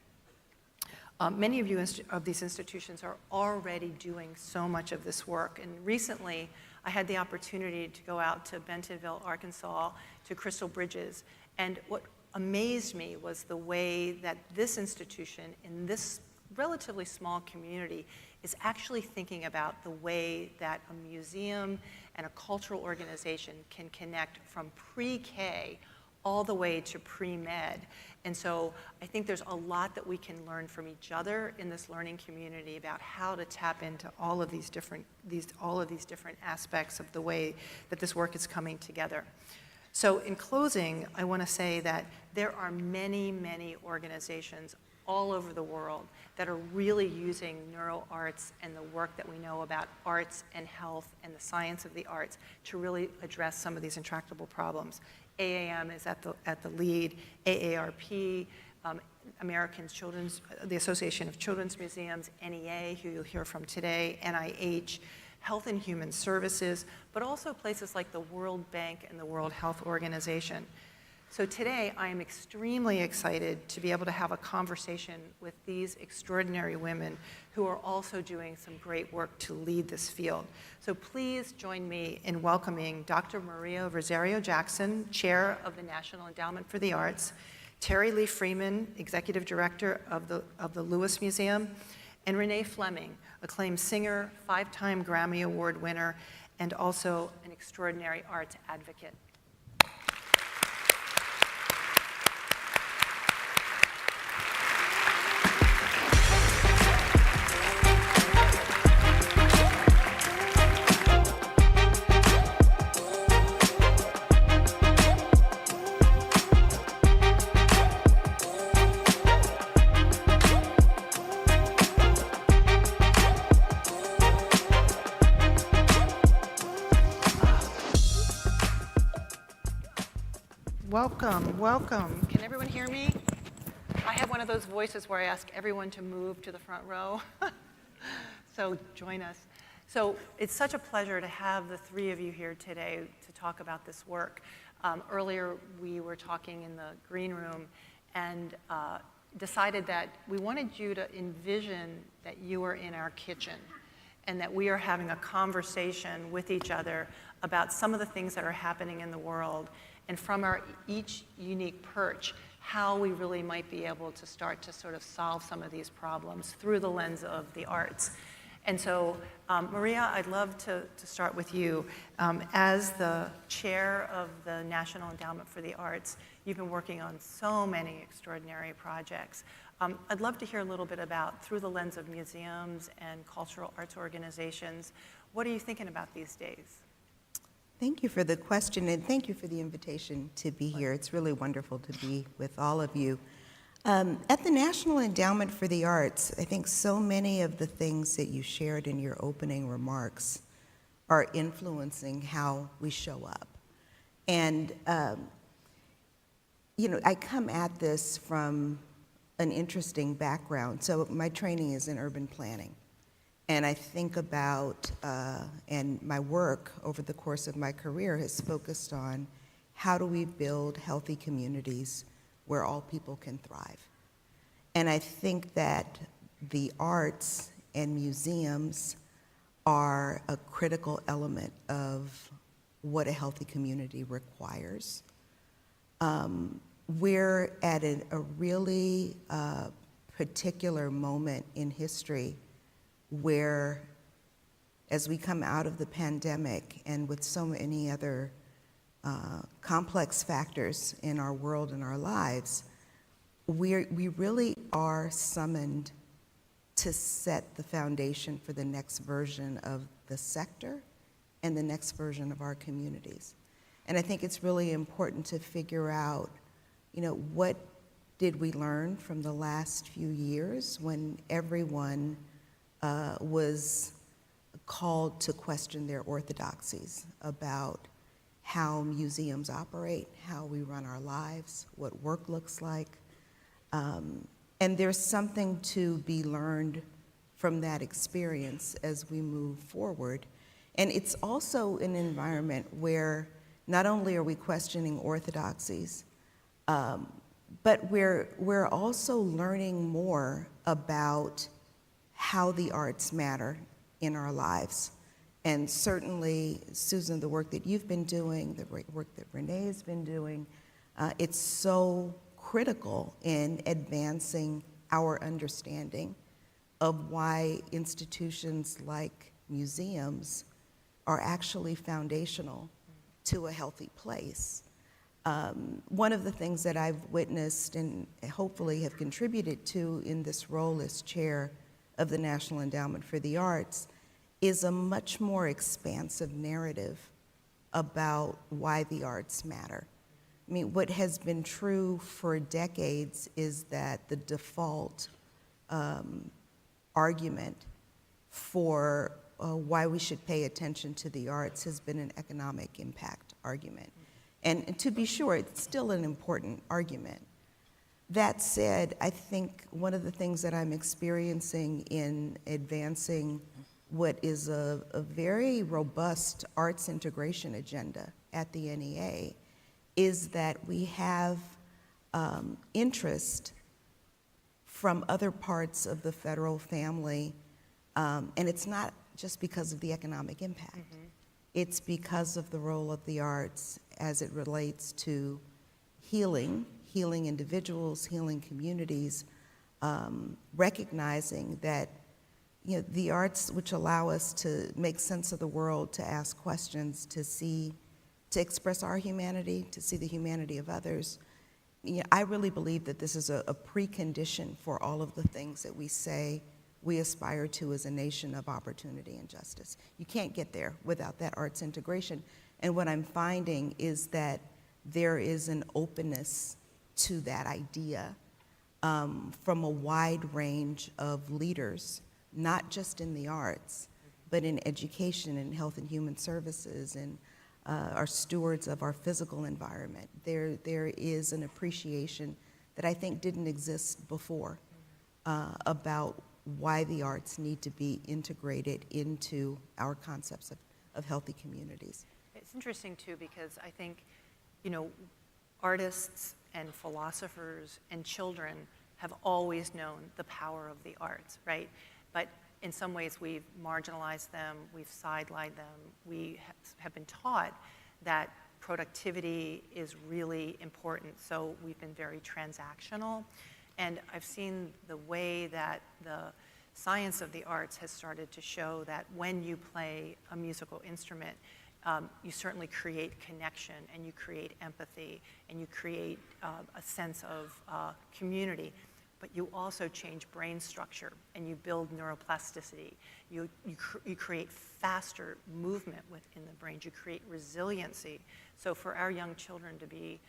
[SPEAKER 10] Many of these institutions are already doing so much of this work. And recently, I had the opportunity to go out to Bentonville, Arkansas, to Crystal Bridges. And what amazed me was the way that this institution, in this relatively small community, is actually thinking about the way that a museum and a cultural organization can connect from pre-K all the way to pre-med. And so I think there's a lot that we can learn from each other in this learning community about how to tap into all of these different aspects of the way that this work is coming together. So in closing, I want to say that there are many, many organizations all over the world that are really using neuroarts and the work that we know about arts and health and the science of the arts to really address some of these intractable problems. AAM is at the lead, AARP, the Association of Children's Museums, NEA, who you'll hear from today, NIH, Health and Human Services, but also places like the World Bank and the World Health Organization. So today, I am extremely excited to be able to have a conversation with these extraordinary women who are also doing some great work to lead this field. So please join me in welcoming Dr. Maria Rosario Jackson, Chair of the National Endowment for the Arts, Terri Lee Freeman, Executive Director of the Lewis Museum, and Renée Fleming, acclaimed singer, 5-time Grammy Award winner, and also an extraordinary arts advocate. Welcome, welcome. Can everyone hear me? I have one of those voices where I ask everyone to move to the front row. So join us. So it's such a pleasure to have the three of you here today to talk about this work. Earlier we were talking in the green room and decided that we wanted you to envision that you are in our kitchen and that we are having a conversation with each other about some of the things that are happening in the world, and from our each unique perch, how we really might be able to start to sort of solve some of these problems through the lens of the arts. And so, Maria, I'd love to start with you. As the chair of the National Endowment for the Arts, you've been working on so many extraordinary projects. I'd love to hear a little bit about, through the lens of museums and cultural arts organizations, what are you thinking about these days?
[SPEAKER 11] Thank you for the question, and thank you for the invitation to be here. It's really wonderful to be with all of you. At the National Endowment for the Arts, I think so many of the things that you shared in your opening remarks are influencing how we show up. And, I come at this from an interesting background. So my training is in urban planning. And I think about, and my work over the course of my career has focused on how do we build healthy communities where all people can thrive. And I think that the arts and museums are a critical element of what a healthy community requires. We're at a really particular moment in history where, as we come out of the pandemic and with so many other complex factors in our world and our lives, we really are summoned to set the foundation for the next version of the sector and the next version of our communities. And I think it's really important to figure out, what did we learn from the last few years when everyone was called to question their orthodoxies about how museums operate, how we run our lives, what work looks like. And there's something to be learned from that experience as we move forward. And it's also an environment where not only are we questioning orthodoxies, but we're also learning more about how the arts matter in our lives. And certainly, Susan, the work that you've been doing, the work that Renée has been doing, it's so critical in advancing our understanding of why institutions like museums are actually foundational to a healthy place. One of the things that I've witnessed and hopefully have contributed to in this role as chair of the National Endowment for the Arts is a much more expansive narrative about why the arts matter. I mean, what has been true for decades is that the default argument for why we should pay attention to the arts has been an economic impact argument. And to be sure, it's still an important argument. That said, I think one of the things that I'm experiencing in advancing what is a very robust arts integration agenda at the NEA is that we have interest from other parts of the federal family, and it's not just because of the economic impact. Mm-hmm. It's because of the role of the arts as it relates to healing individuals, healing communities, recognizing that the arts, which allow us to make sense of the world, to ask questions, to express our humanity, to see the humanity of others. I really believe that this is a precondition for all of the things that we say we aspire to as a nation of opportunity and justice. You can't get there without that arts integration. And what I'm finding is that there is an openness to that idea from a wide range of leaders, not just in the arts, but in education and health and human services and are stewards of our physical environment. There is an appreciation that I think didn't exist before about why the arts need to be integrated into our concepts of healthy communities.
[SPEAKER 10] It's interesting too, because I think, you know, artists and philosophers and children have always known the power of the arts, right? But in some ways we've marginalized them, we've sidelined them, we have been taught that productivity is really important, so we've been very transactional. And I've seen the way that the science of the arts has started to show that when you play a musical instrument, you certainly create connection, and you create empathy, and you create a sense of community. But you also change brain structure, and you build neuroplasticity. You create faster movement within the brain. You create resiliency. So for our young children to be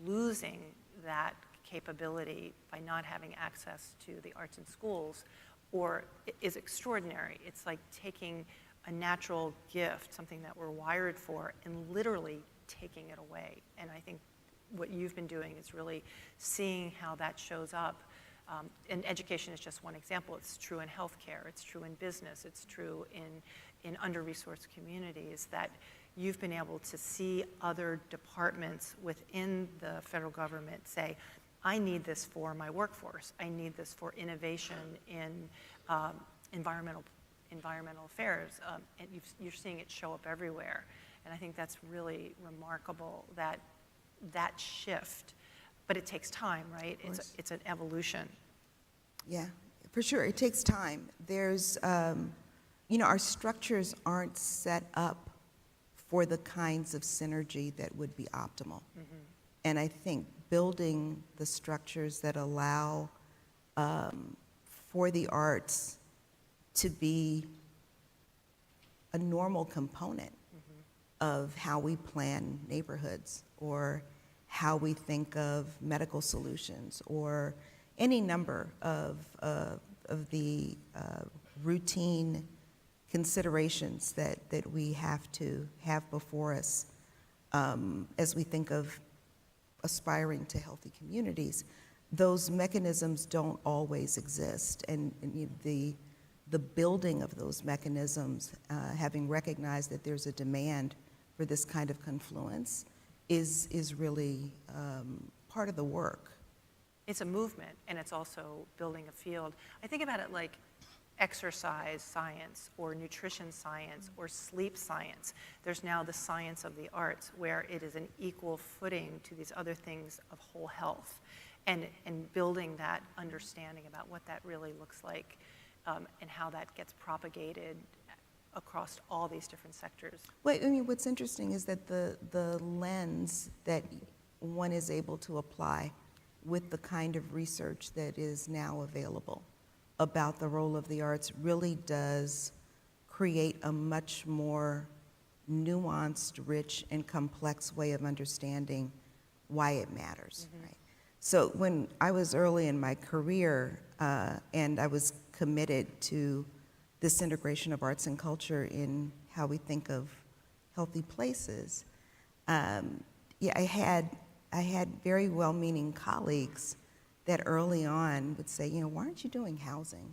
[SPEAKER 10] losing that capability by not having access to the arts in schools is extraordinary. It's like taking a natural gift, something that we're wired for, and literally taking it away. And I think what you've been doing is really seeing how that shows up. And education is just one example. It's true in healthcare, it's true in business, it's true in under-resourced communities, that you've been able to see other departments within the federal government say, I need this for my workforce, I need this for innovation in environmental affairs, and you're seeing it show up everywhere. And I think that's really remarkable, that shift. But it takes time, right? It's an evolution.
[SPEAKER 11] Yeah, for sure. It takes time. There's, you know, our structures aren't set up for the kinds of synergy that would be optimal. Mm-hmm. And I think building the structures that allow for the arts to be a normal component of how we plan neighborhoods, or how we think of medical solutions, or any number of the routine considerations that we have to have before us as we think of aspiring to healthy communities. Those mechanisms don't always exist, and the building of those mechanisms, having recognized that there's a demand for this kind of confluence, is really part of the work.
[SPEAKER 10] It's a movement, and it's also building a field. I think about it like exercise science, or nutrition science, or sleep science. There's now the science of the arts, where it is an equal footing to these other things of whole health, and building that understanding about what that really looks like, and how that gets propagated across all these different sectors.
[SPEAKER 11] Well, I mean, what's interesting is that the lens that one is able to apply with the kind of research that is now available about the role of the arts really does create a much more nuanced, rich, and complex way of understanding why it matters, right? So when I was early in my career, and I was committed to this integration of arts and culture in how we think of healthy places, I had very well-meaning colleagues that early on would say, you know, why aren't you doing housing?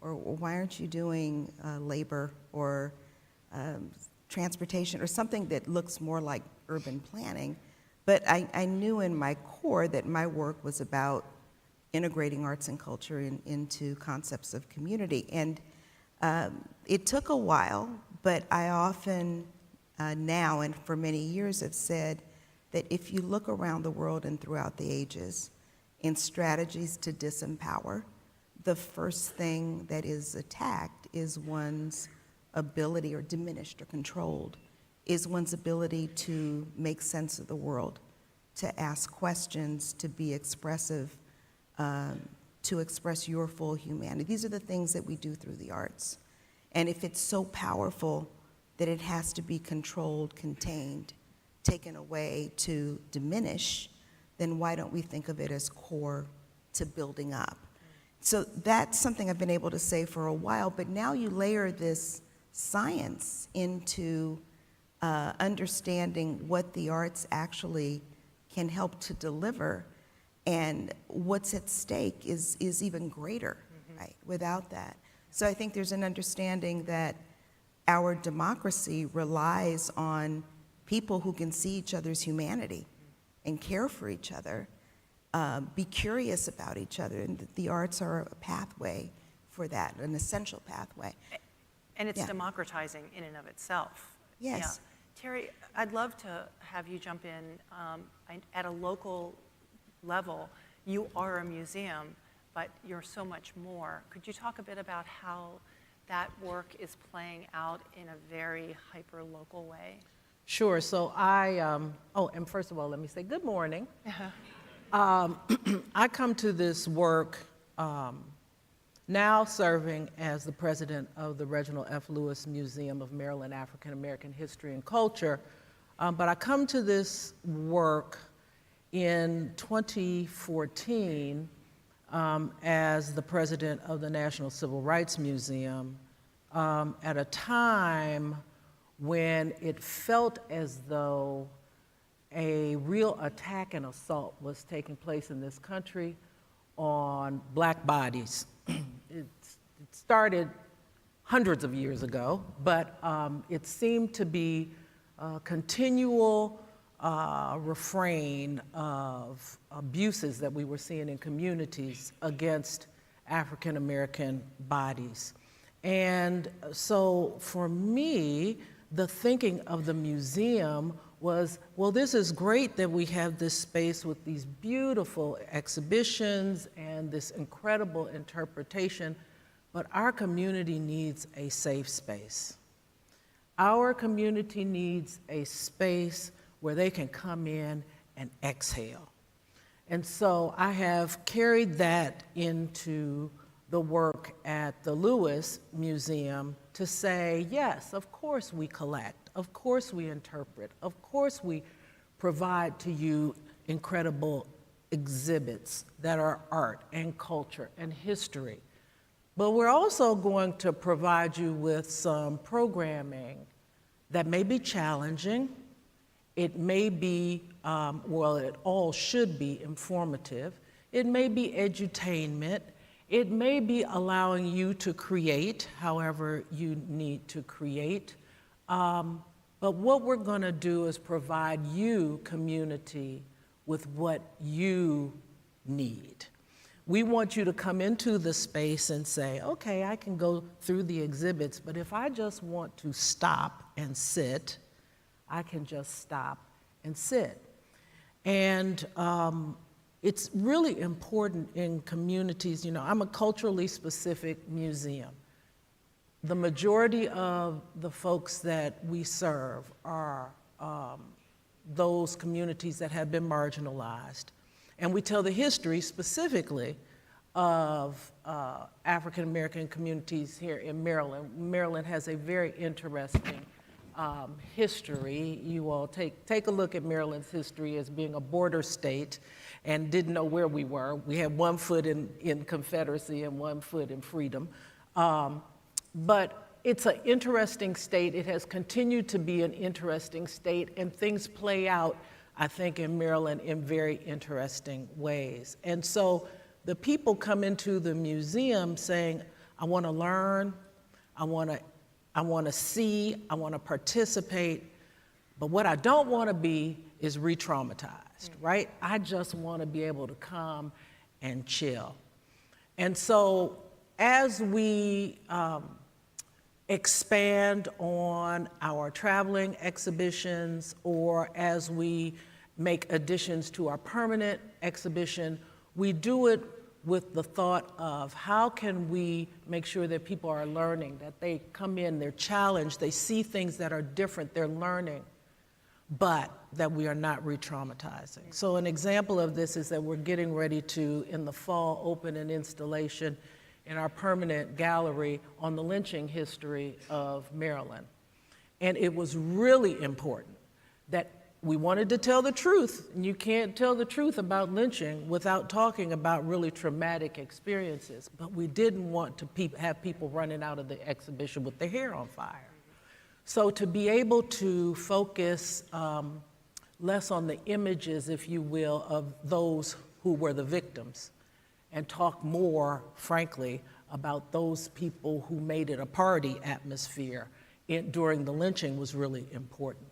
[SPEAKER 11] Or why aren't you doing labor, or transportation, or something that looks more like urban planning? But I knew in my core that my work was about integrating arts and culture into concepts of community. And it took a while, but I often now, and for many years, have said that if you look around the world and throughout the ages in strategies to disempower, the first thing that is attacked is one's ability, or diminished or controlled, is one's ability to make sense of the world, to ask questions, to be expressive, to express your full humanity. These are the things that we do through the arts. And if it's so powerful that it has to be controlled, contained, taken away to diminish, then why don't we think of it as core to building up? So that's something I've been able to say for a while, but now you layer this science into understanding what the arts actually can help to deliver and what's at stake is even greater, right, without that. So I think there's an understanding that our democracy relies on people who can see each other's humanity and care for each other, be curious about each other, and the arts are a pathway for that, an essential pathway.
[SPEAKER 10] And it's democratizing in and of itself.
[SPEAKER 11] Yes.
[SPEAKER 10] Yeah. Terri, I'd love to have you jump in at a local level. You are a museum, but you're so much more. Could you talk a bit about how that work is playing out in a very hyper-local way?
[SPEAKER 12] Sure. So and first of all, let me say good morning. I come to this work now serving as the president of the Reginald F. Lewis Museum of Maryland African American History and Culture, but I come to this work in 2014 as the president of the National Civil Rights Museum at a time when it felt as though a real attack and assault was taking place in this country on Black bodies. It started hundreds of years ago, but it seemed to be a continual refrain of abuses that we were seeing in communities against African American bodies. And so for me, the thinking of the museum was, well, this is great that we have this space with these beautiful exhibitions and this incredible interpretation, but our community needs a safe space. Our community needs a space where they can come in and exhale. And so I have carried that into the work at the Lewis Museum to say, yes, of course we collect, of course we interpret, of course we provide to you incredible exhibits that are art and culture and history. But we're also going to provide you with some programming that may be challenging. It may be, it all should be informative. It may be edutainment. It may be allowing you to create however you need to create. But what we're going to do is provide you, community, with what you need. We want you to come into the space and say, okay, I can go through the exhibits, but if I just want to stop and sit, I can just stop and sit. And it's really important in communities. You know, I'm a culturally specific museum. The majority of the folks that we serve are those communities that have been marginalized. And we tell the history specifically of African American communities here in Maryland. Maryland has a very interesting history. You all take a look at Maryland's history as being a border state and didn't know where we were. We had one foot in Confederacy and one foot in freedom. But it's an interesting state. It has continued to be an interesting state, and things play out, I think, in Maryland in very interesting ways. And so the people come into the museum saying, I want to learn, I want to see, I want to participate, but what I don't want to be is re-traumatized, right? I just want to be able to come and chill. And so as we expand on our traveling exhibitions, or as we make additions to our permanent exhibition, we do it with the thought of how can we make sure that people are learning, that they come in, they're challenged, they see things that are different, they're learning, but that we are not re-traumatizing. So an example of this is that we're getting ready to, in the fall, open an installation in our permanent gallery on the lynching history of Maryland. And it was really important that we wanted to tell the truth, and you can't tell the truth about lynching without talking about really traumatic experiences, but we didn't want to have people running out of the exhibition with their hair on fire. So to be able to focus less on the images, if you will, of those who were the victims, and talk more, frankly, about those people who made it a party atmosphere during the lynching was really important.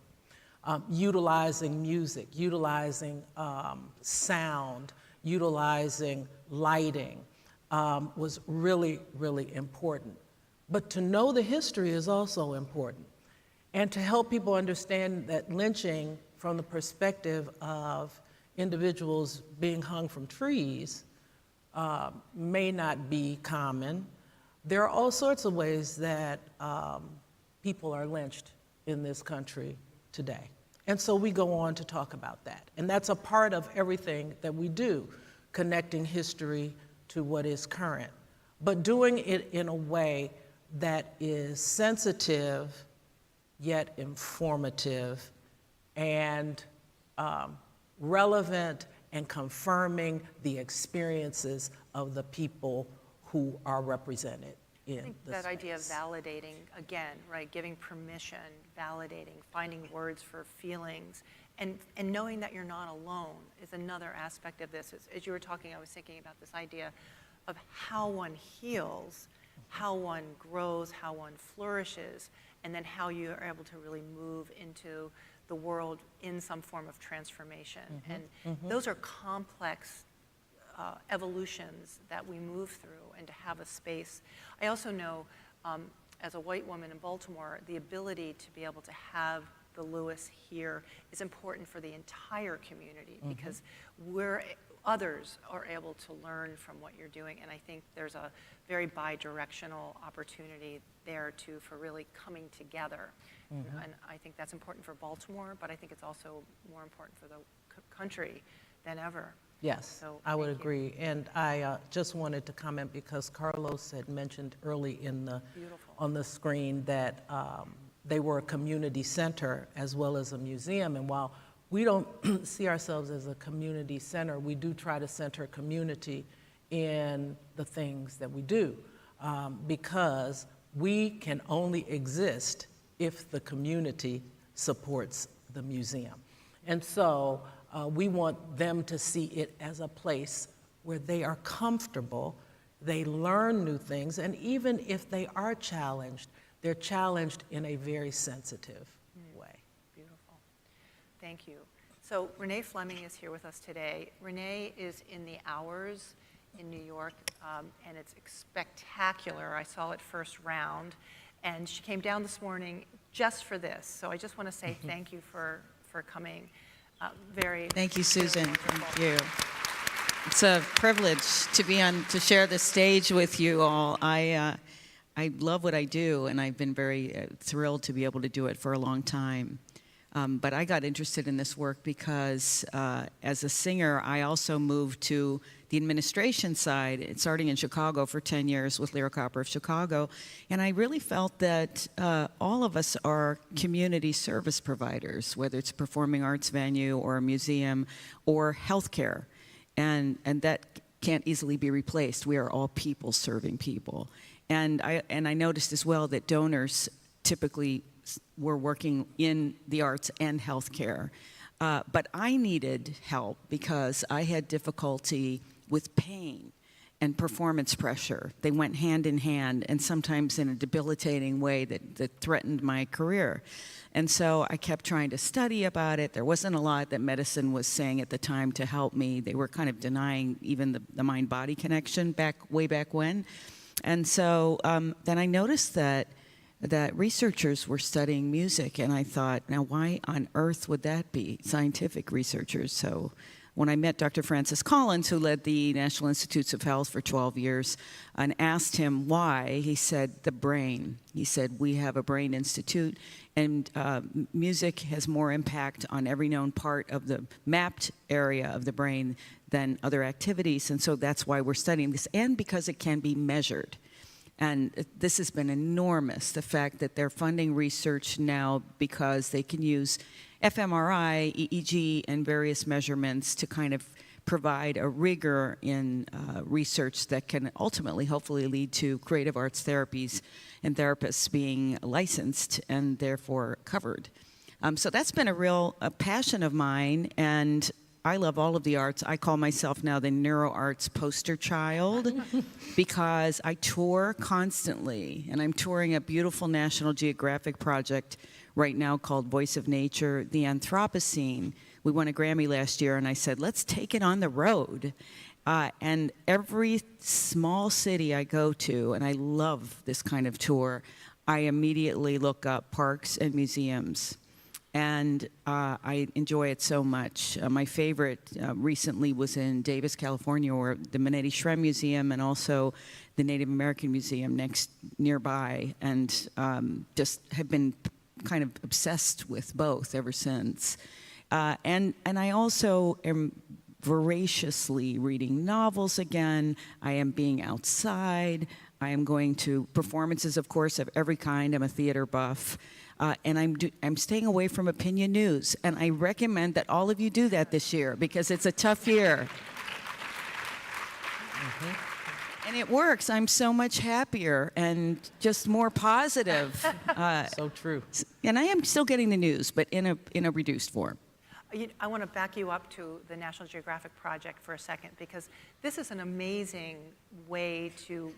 [SPEAKER 12] Utilizing music, utilizing sound, utilizing lighting was really, really important. But to know the history is also important. And to help people understand that lynching from the perspective of individuals being hung from trees may not be common. There are all sorts of ways that people are lynched in this country today. And so we go on to talk about that. And that's a part of everything that we do, connecting history to what is current, but doing it in a way that is sensitive, yet informative, and relevant, and confirming the experiences of the people who are represented in
[SPEAKER 10] I think
[SPEAKER 12] the
[SPEAKER 10] that
[SPEAKER 12] space.
[SPEAKER 10] idea of validating, again, right, giving permission, validating, finding words for feelings, and knowing that you're not alone is another aspect of this. As you were talking, I was thinking about this idea of how one heals, how one grows, how one flourishes, and then how you are able to really move into the world in some form of transformation. And those are complex evolutions that we move through, and to have a space. I also know, as a white woman in Baltimore, the ability to be able to have the Lewis here is important for the entire community, because others are able to learn from what you're doing, and I think there's a very bi-directional opportunity there too for really coming together. And I think that's important for Baltimore, but I think it's also more important for the country than ever.
[SPEAKER 12] Yes,
[SPEAKER 10] So,
[SPEAKER 12] I would
[SPEAKER 10] thank you.
[SPEAKER 12] agree. And I just wanted to comment, because Carlos had mentioned early on the screen that they were a community center as well as a museum. And while we don't see ourselves as a community center, we do try to center community in the things that we do, because we can only exist if the community supports the museum. And so we want them to see it as a place where they are comfortable, they learn new things, and even if they are challenged, they're challenged in a very sensitive way.
[SPEAKER 10] Beautiful. Thank you. So Renée Fleming is here with us today. Renée is in the Hours in New York, and it's spectacular. I saw it first round, and she came down this morning just for this. So I just want to say thank you for coming.
[SPEAKER 13] Thank you, Susan. Thank you. It's a privilege to share the stage with you all. I love what I do, and I've been very thrilled to be able to do it for a long time. But I got interested in this work because as a singer, I also moved to the administration side, starting in Chicago for 10 years with Lyric Opera of Chicago. And I really felt that all of us are community service providers, whether it's a performing arts venue or a museum or healthcare. And that can't easily be replaced. We are all people serving people. And I noticed as well that donors typically were working in the arts and healthcare. But I needed help because I had difficulty with pain and performance pressure. They went hand in hand, and sometimes in a debilitating way that threatened my career. And so I kept trying to study about it. There wasn't a lot that medicine was saying at the time to help me. They were kind of denying even the mind-body connection way back when. And so then I noticed that researchers were studying music, and I thought, now why on earth would that be, scientific researchers? So when I met Dr. Francis Collins, who led the National Institutes of Health for 12 years, and asked him why, he said, the brain. He said, we have a brain institute, and music has more impact on every known part of the mapped area of the brain than other activities, and so that's why we're studying this, and because it can be measured. And this has been enormous, the fact that they're funding research now because they can use fMRI, EEG, and various measurements to kind of provide a rigor in research that can ultimately, hopefully, lead to creative arts therapies and therapists being licensed and therefore covered. So that's been a real passion of mine, and I love all of the arts. I call myself now the NeuroArts poster child because I tour constantly, and I'm touring a beautiful National Geographic project right now called Voice of Nature, the Anthropocene. We won a Grammy last year, and I said, let's take it on the road. And every small city I go to, and I love this kind of tour, I immediately look up parks and museums. And I enjoy it so much. My favorite recently was in Davis, California, where the Manetti Shrem Museum and also the Native American Museum nearby, and just have been kind of obsessed with both ever since. And I also am voraciously reading novels again. I am being outside. I am going to performances, of course, of every kind. I'm a theater buff. And I'm staying away from opinion news. And I recommend that all of you do that this year because it's a tough year. And it works. I'm so much happier and just more positive.
[SPEAKER 12] So true.
[SPEAKER 13] And I am still getting the news, but in a reduced form.
[SPEAKER 10] I want to back you up to the National Geographic Project for a second, because this is an amazing way to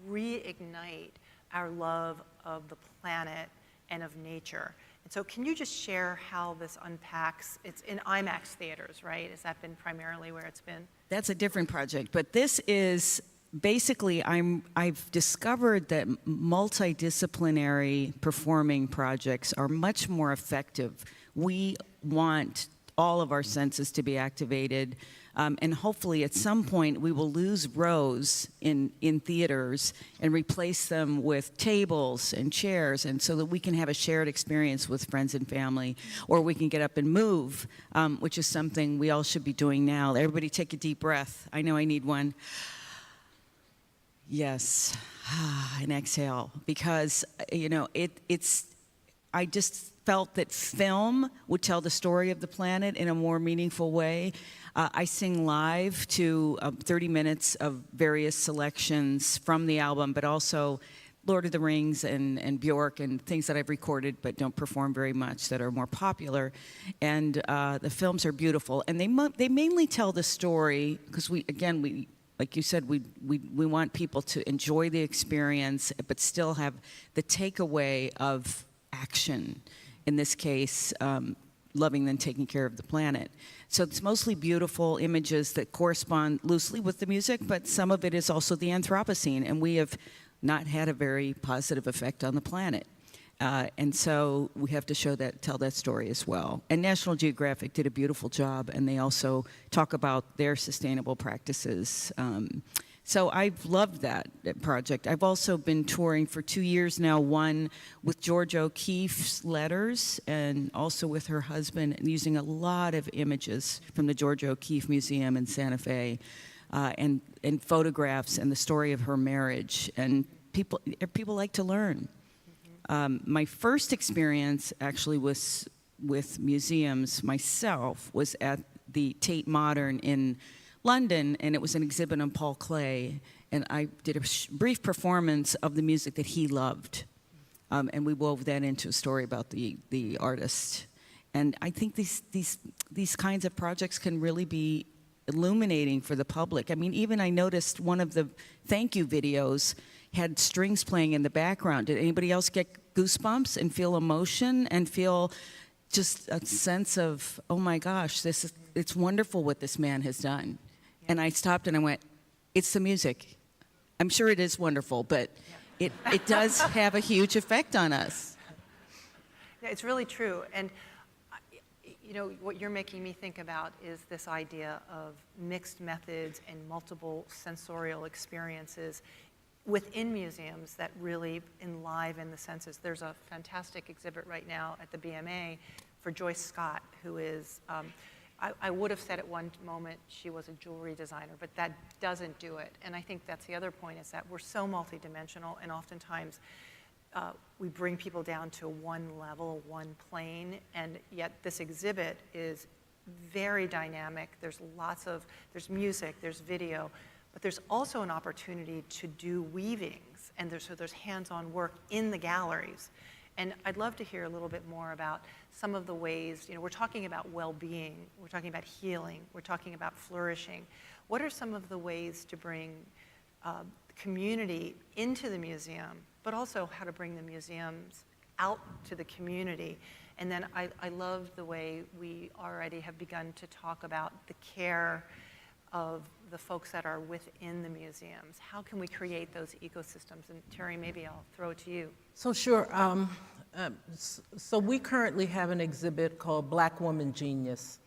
[SPEAKER 10] reignite our love of the planet and of nature. And so can you just share how this unpacks? It's in IMAX theaters, right? Has that been primarily where it's been?
[SPEAKER 13] That's a different project, but this is basically, I've discovered that multidisciplinary performing projects are much more effective. We want all of our senses to be activated, and hopefully at some point we will lose rows in theaters and replace them with tables and chairs, and so that we can have a shared experience with friends and family, or we can get up and move, which is something we all should be doing now. Everybody take a deep breath. I know I need one. Yes, and exhale, because I just felt that film would tell the story of the planet in a more meaningful way. I sing live to 30 minutes of various selections from the album, but also Lord of the Rings and Bjork and things that I've recorded but don't perform very much that are more popular. And the films are beautiful, and they mainly tell the story because we like you said, we want people to enjoy the experience, but still have the takeaway of action. In this case, loving and taking care of the planet. So it's mostly beautiful images that correspond loosely with the music, but some of it is also the Anthropocene, and we have not had a very positive effect on the planet. And so we have to tell that story as well. And National Geographic did a beautiful job, and they also talk about their sustainable practices. So I've loved that project. I've also been touring for 2 years now, one with George O'Keeffe's letters and also with her husband, using a lot of images from the George O'Keeffe Museum in Santa Fe and photographs and the story of her marriage. And people like to learn. My first experience actually was with museums myself was at the Tate Modern in London, and it was an exhibit on Paul Klee, and I did a brief performance of the music that he loved, and we wove that into a story about the artist. And I think these kinds of projects can really be illuminating for the public. I mean, even I noticed one of the thank you videos had strings playing in the background. Did anybody else get goosebumps and feel emotion and feel just a sense of, oh my gosh, it's wonderful what this man has done? And I stopped and I went, it's the music. I'm sure it is wonderful, but it does have a huge effect on us.
[SPEAKER 10] Yeah, it's really true. And what you're making me think about is this idea of mixed methods and multiple sensorial experiences within museums that really enliven the senses. There's a fantastic exhibit right now at the BMA for Joyce Scott, who is, I would have said at one moment she was a jewelry designer, but that doesn't do it. And I think that's the other point, is that we're so multidimensional, and oftentimes we bring people down to one level, one plane, and yet this exhibit is very dynamic. There's music, there's video, but there's also an opportunity to do weavings, and there's hands-on work in the galleries. And I'd love to hear a little bit more about some of the ways, we're talking about well-being, we're talking about healing, we're talking about flourishing. What are some of the ways to bring community into the museum, but also how to bring the museums out to the community? And then I love the way we already have begun to talk about the care of the folks that are within the museums. How can we create those ecosystems? And Terri, maybe I'll throw it to you.
[SPEAKER 12] So sure. So we currently have an exhibit called Black Woman Genius.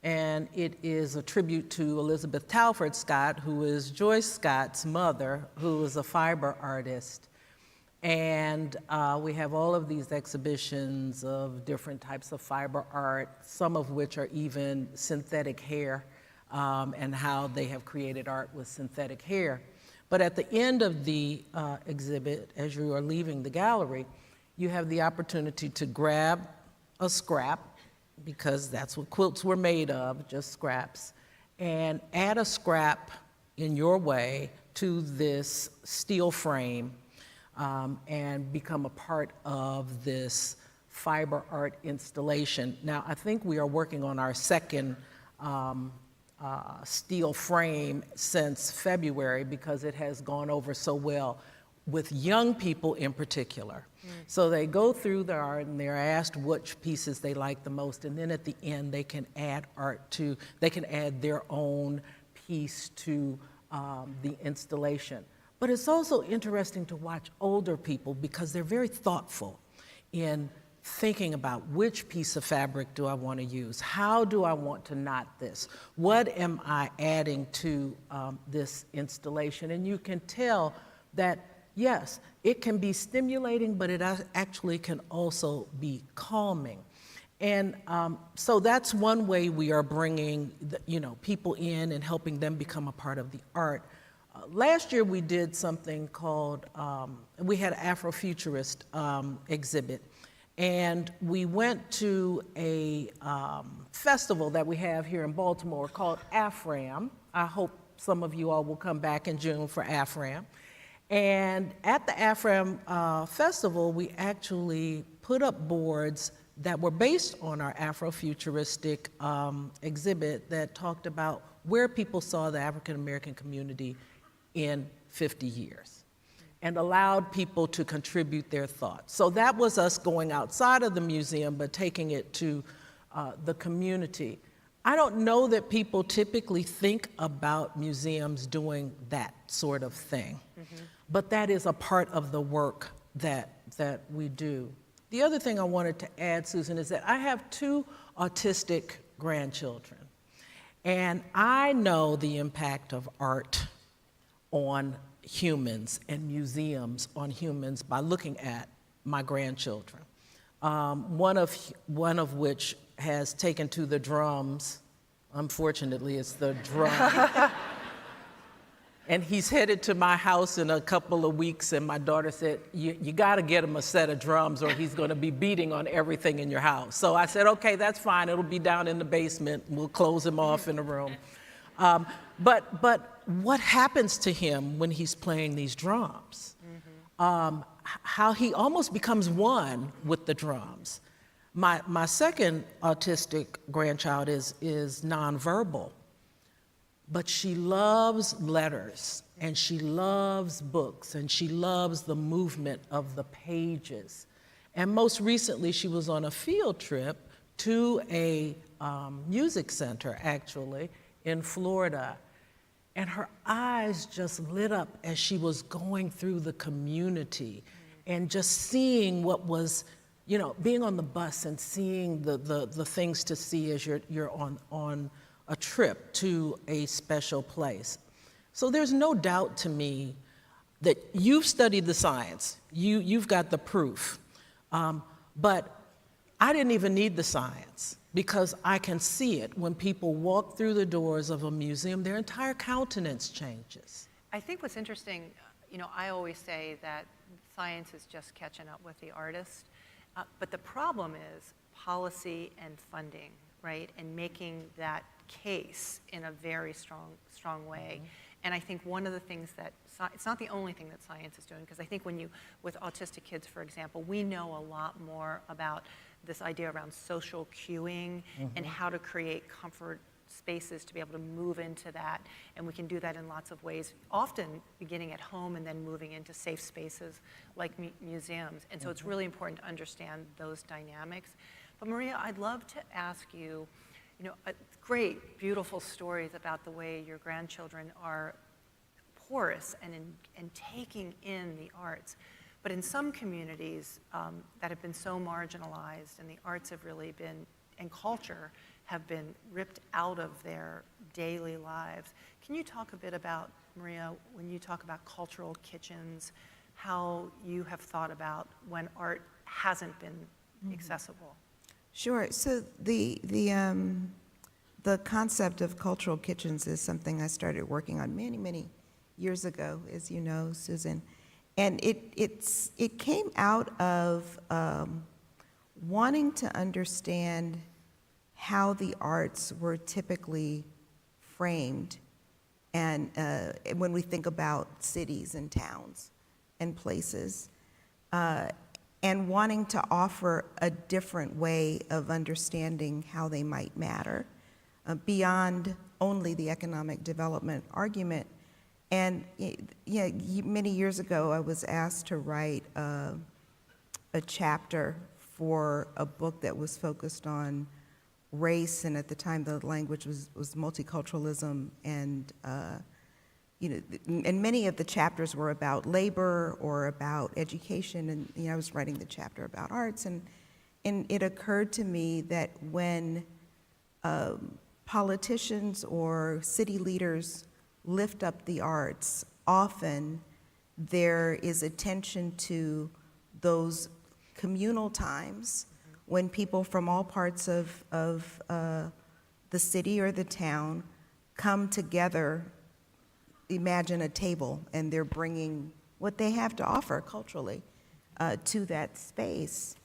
[SPEAKER 12] And it is a tribute to Elizabeth Talford Scott, who is Joyce Scott's mother, who is a fiber artist. And we have all of these exhibitions of different types of fiber art, some of which are even synthetic hair, and how they have created art with synthetic hair. But at the end of the exhibit, as you are leaving the gallery, you have the opportunity to grab a scrap, because that's what quilts were made of, just scraps, and add a scrap in your way to this steel frame, and become a part of this fiber art installation. Now, I think we are working on our second steel frame since February, because it has gone over so well with young people in particular. So they go through the art and they're asked which pieces they like the most, and then at the end they can add they can add their own piece to the installation. But it's also interesting to watch older people, because they're very thoughtful in thinking about which piece of fabric do I want to use? How do I want to knot this? What am I adding to this installation? And you can tell that, yes, it can be stimulating, but it actually can also be calming. And so that's one way we are bringing people in and helping them become a part of the art. Last year we did something called, we had an Afrofuturist exhibit. And we went to a festival that we have here in Baltimore called AAM. I hope some of you all will come back in June for AAM. And at the AAM festival, we actually put up boards that were based on our Afrofuturistic exhibit that talked about where people saw the African American community in 50 years, and allowed people to contribute their thoughts. So that was us going outside of the museum, but taking it to the community. I don't know that people typically think about museums doing that sort of thing, but that is a part of the work that we do. The other thing I wanted to add, Susan, is that I have 2 autistic grandchildren, and I know the impact of art on humans and museums on humans by looking at my grandchildren. One of which has taken to the drums. Unfortunately, it's the drum. And he's headed to my house in a couple of weeks, and my daughter said, you gotta get him a set of drums or he's gonna be beating on everything in your house. So I said, okay, that's fine, it'll be down in the basement, we'll close him off in a room. But what happens to him when he's playing these drums? How he almost becomes one with the drums. My second autistic grandchild is nonverbal, but she loves letters, and she loves books, and she loves the movement of the pages. And most recently, she was on a field trip to a music center, actually, in Florida. And her eyes just lit up as she was going through the community and just seeing what was, being on the bus and seeing the things to see as you're on a trip to a special place. So there's no doubt to me that you've studied the science, you've got the proof, but I didn't even need the science, because I can see it when people walk through the doors of a museum, their entire countenance changes.
[SPEAKER 10] I think what's interesting, I always say that science is just catching up with the artist, but the problem is policy and funding, right? And making that case in a very strong way. And I think one of the things that, it's not the only thing that science is doing, because I think with autistic kids, for example, we know a lot more about this idea around social cueing and how to create comfort spaces to be able to move into that. And we can do that in lots of ways, often beginning at home and then moving into safe spaces like museums. And so it's really important to understand those dynamics. But Maria, I'd love to ask you, great, beautiful stories about the way your grandchildren are porous and taking in the arts. But in some communities that have been so marginalized, and the arts have really been, and culture have been ripped out of their daily lives. Can you talk a bit about, Maria, when you talk about cultural kitchens, how you have thought about when art hasn't been accessible?
[SPEAKER 11] Sure. So the concept of cultural kitchens is something I started working on many years ago, as you know, Susan. And it came out of wanting to understand how the arts were typically framed, and when we think about cities and towns and places, and wanting to offer a different way of understanding how they might matter beyond only the economic development argument. And many years ago, I was asked to write a chapter for a book that was focused on race, and at the time the language was multiculturalism, and and many of the chapters were about labor or about education, and I was writing the chapter about arts, and it occurred to me that when politicians or city leaders lift up the arts, often there is attention to those communal times when people from all parts of the city or the town come together. Imagine a table, and they're bringing what they have to offer culturally to that space.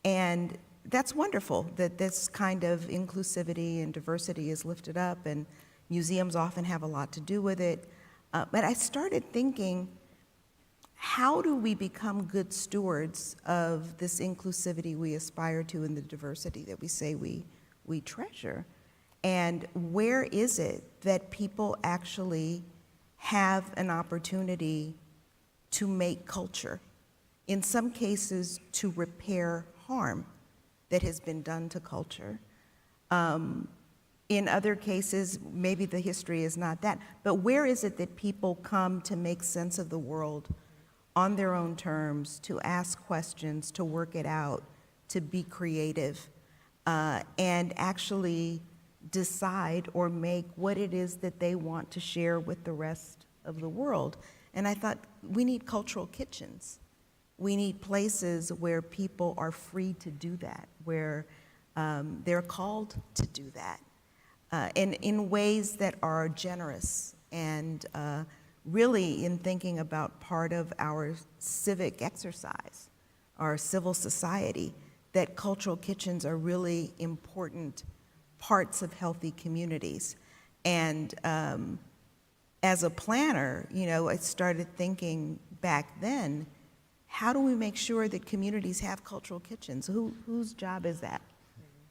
[SPEAKER 11] And that's wonderful that this kind of inclusivity and diversity is lifted up, and museums often have a lot to do with it. But I started thinking, how do we become good stewards of this inclusivity we aspire to and the diversity that we say we treasure? And where is it that people actually have an opportunity to make culture? In some cases, to repair harm that has been done to culture. In other cases, maybe the history is not that, but where is it that people come to make sense of the world on their own terms, to ask questions, to work it out, to be creative, and actually decide or make what it is that they want to share with the rest of the world? And I thought, we need cultural kitchens. We need places where people are free to do that, where they're called to do that, and in ways that are generous, and really in thinking about part of our civic exercise, our civil society, that cultural kitchens are really important parts of healthy communities. And as a planner, I started thinking back then, how do we make sure that communities have cultural kitchens? Whose job is that?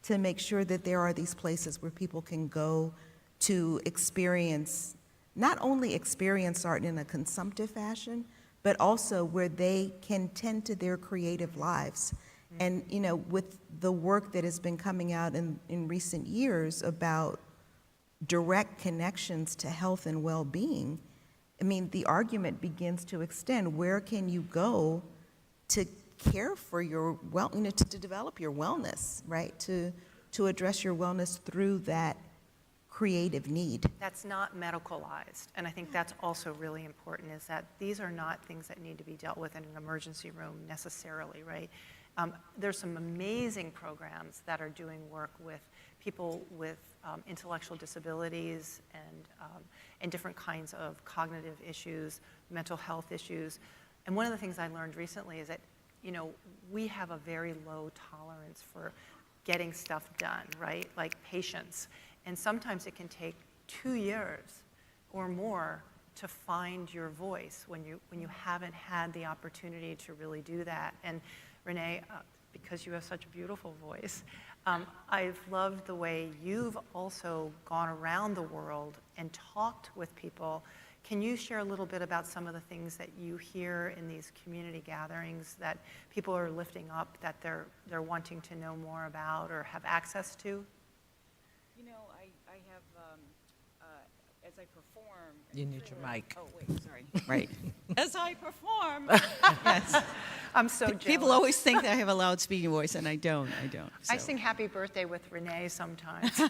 [SPEAKER 11] To make sure that there are these places where people can go to experience, not only experience art in a consumptive fashion, but also where they can tend to their creative lives. And with the work that has been coming out in recent years about direct connections to health and well-being, the argument begins to extend. Where can you go to care for your to develop your wellness, right? To address your wellness through that creative need.
[SPEAKER 10] That's not medicalized, and I think that's also really important, is that these are not things that need to be dealt with in an emergency room necessarily, right? There's some amazing programs that are doing work with people with intellectual disabilities and different kinds of cognitive issues, mental health issues. And one of the things I learned recently is that we have a very low tolerance for getting stuff done, right? Like patience. And sometimes it can take 2 years or more to find your voice when you haven't had the opportunity to really do that. And Renee, because you have such a beautiful voice, I've loved the way you've also gone around the world and talked with people. Can you share a little bit about some of the things that you hear in these community gatherings that people are lifting up, that they're wanting to know more about or have access to?
[SPEAKER 13] You know, I have, as I perform.
[SPEAKER 12] You need your mic.
[SPEAKER 13] Oh, wait, sorry. Right. As I perform. Yes.
[SPEAKER 10] I'm so jealous.
[SPEAKER 13] People always think that I have a loud speaking voice, and I don't.
[SPEAKER 10] I
[SPEAKER 13] So.
[SPEAKER 10] sing Happy Birthday with Renee sometimes.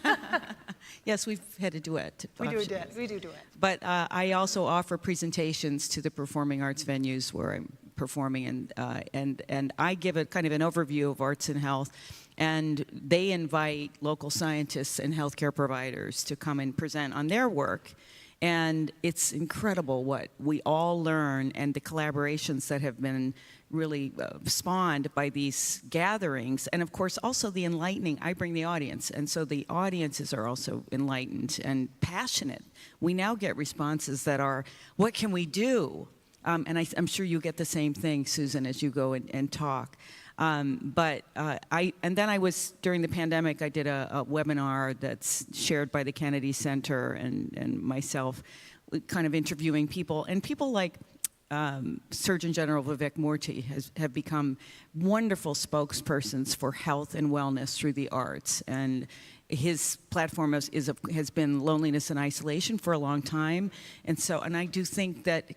[SPEAKER 13] Yes, we've had a duet.
[SPEAKER 10] We do duet.
[SPEAKER 13] But I also offer presentations to the performing arts venues where I'm performing, and I give a kind of an overview of arts and health, and they invite local scientists and healthcare providers to come and present on their work. And it's incredible what we all learn and the collaborations that have been really spawned by these gatherings. And of course, also the enlightening. I bring the audience, and so the audiences are also enlightened and passionate. We now get responses that are, what can we do? And I'm sure you get the same thing, Susan, as you go and talk. And then I was, during the pandemic, I did a webinar that's shared by the Kennedy Center and myself, kind of interviewing people. And people like Surgeon General Vivek Murthy have become wonderful spokespersons for health and wellness through the arts. And his platform has been loneliness and isolation for a long time. And I do think that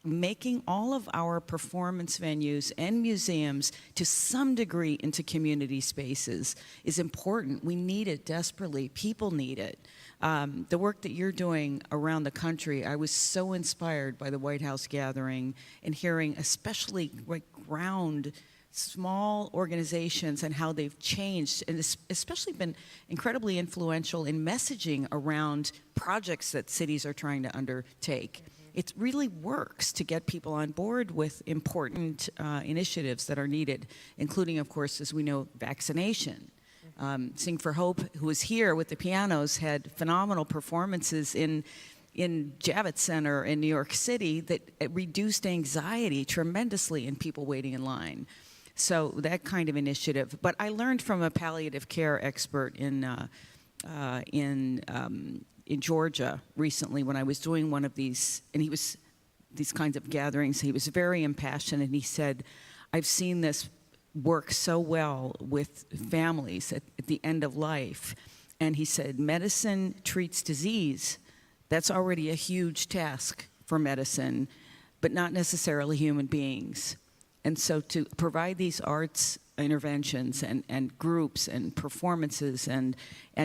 [SPEAKER 13] making all of our performance venues and museums to some degree into community spaces is important. We need it desperately. People need it. The work that you're doing around the country, I was so inspired by the White House gathering and hearing especially ground small organizations and how they've changed, and especially been incredibly influential in messaging around projects that cities are trying to undertake. It really works to get people on board with important initiatives that are needed, including, of course, as we know, vaccination. Sing for Hope, who was here with the pianos, had phenomenal performances in Javits Center in New York City that reduced anxiety tremendously in people waiting in line. So that kind of initiative. But I learned from a palliative care expert in Georgia recently when I was doing one of these, and these kinds of gatherings. He was very impassioned, and he said, I've seen this work so well with families at the end of life. And he said, medicine treats disease. That's already a huge task for medicine, but not necessarily human beings. And so to provide these arts interventions and groups and performances and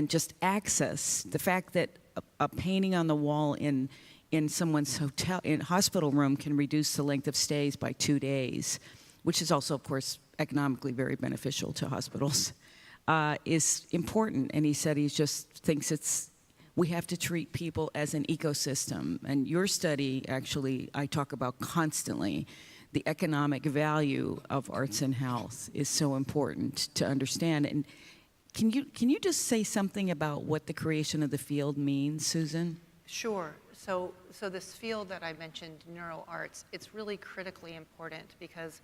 [SPEAKER 13] just access, the fact that a painting on the wall in someone's hospital room can reduce the length of stays by 2 days, which is also, of course, economically very beneficial to hospitals, is important. And he said he just thinks we have to treat people as an ecosystem. And your study, actually, I talk about constantly. The economic value of arts and health is so important to understand. And can you just say something about what the creation of the field means, Susan?
[SPEAKER 10] Sure. So this field that I mentioned, neuroarts, it's really critically important because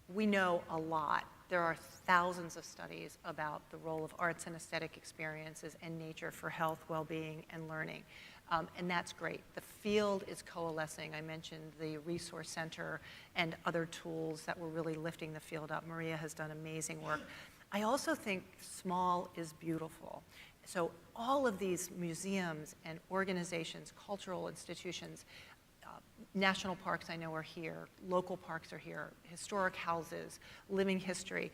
[SPEAKER 10] we know a lot. There are thousands of studies about the role of arts and aesthetic experiences and nature for health, well-being, and learning. And that's great. The field is coalescing. I mentioned the Resource Center and other tools that were really lifting the field up. Maria has done amazing work. I also think small is beautiful. So all of these museums and organizations, cultural institutions, national parks I know are here, local parks are here, historic houses, living history.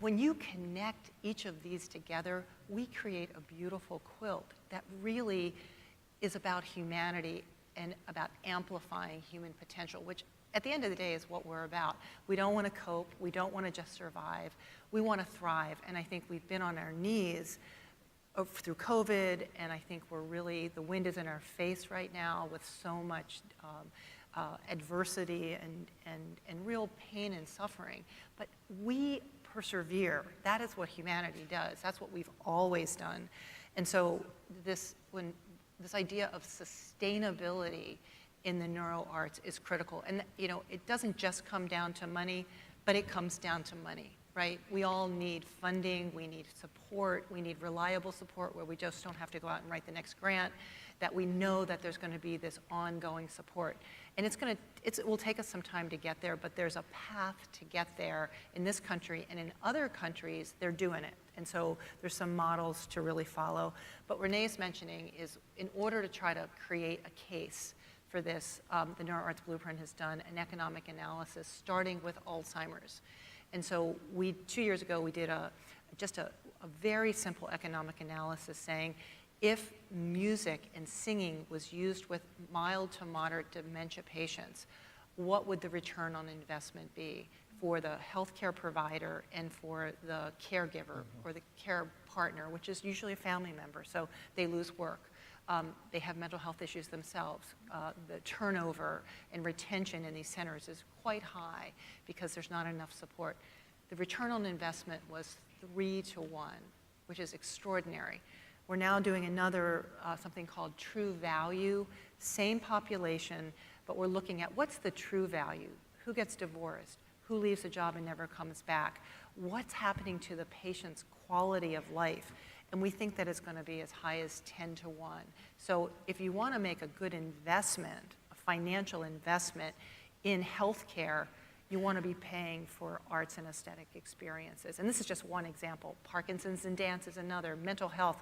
[SPEAKER 10] When you connect each of these together, we create a beautiful quilt that really is about humanity and about amplifying human potential, which at the end of the day is what we're about. We don't want to cope. We don't want to just survive. We want to thrive. And I think we've been on our knees through COVID, and I think the wind is in our face right now with so much adversity and real pain and suffering. But we persevere. That is what humanity does. That's what we've always done. And so this idea of sustainability in the neuro arts is critical. And it doesn't just come down to money, but it comes down to money, right? We all need funding, we need support, we need reliable support where we just don't have to go out and write the next grant, that we know that there's going to be this ongoing support. And it will take us some time to get there, but there's a path to get there in this country, and in other countries, they're doing it. And so there's some models to really follow. But what Renee is mentioning is, in order to try to create a case for this, the NeuroArts Blueprint has done an economic analysis starting with Alzheimer's. And so 2 years ago, we did just a very simple economic analysis saying, if music and singing was used with mild to moderate dementia patients, what would the return on investment be for the healthcare provider and for the caregiver or the care partner, which is usually a family member, so they lose work. They have mental health issues themselves. The turnover and retention in these centers is quite high because there's not enough support. The return on investment was 3 to 1, which is extraordinary. We're now doing another, something called true value, same population, but we're looking at what's the true value? Who gets divorced? Who leaves a job and never comes back? What's happening to the patient's quality of life? And we think that it's going to be as high as 10 to 1. So if you want to make a good investment, a financial investment in healthcare, you want to be paying for arts and aesthetic experiences. And this is just one example. Parkinson's and dance is another. Mental health,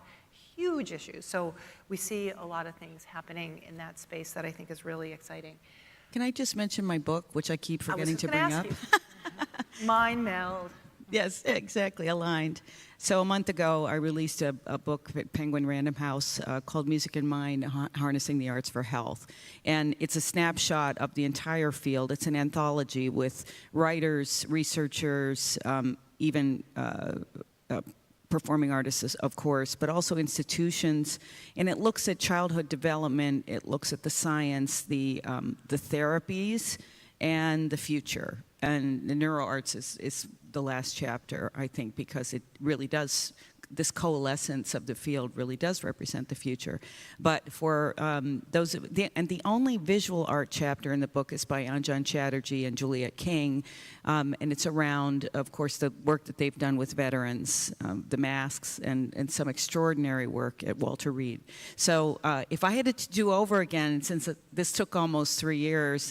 [SPEAKER 10] huge issues. So we see a lot of things happening in that space that I think is really exciting.
[SPEAKER 13] Can I just mention my book, which I keep forgetting to bring up?
[SPEAKER 10] Mind meld.
[SPEAKER 13] Yes, exactly, aligned. So a month ago, I released a book at Penguin Random House called Music and Mind, Harnessing the Arts for Health. And it's a snapshot of the entire field. It's an anthology with writers, researchers, even performing artists, of course, but also institutions. And it looks at childhood development. It looks at the science, the therapies, and the future. And the NeuroArts is the last chapter, I think, because it really does, this coalescence of the field really does represent the future. But for those, and the only visual art chapter in the book is by Anjan Chatterjee and Juliet King, and it's around, of course, the work that they've done with veterans, the masks, and some extraordinary work at Walter Reed. So if I had to do over again, since this took almost 3 years,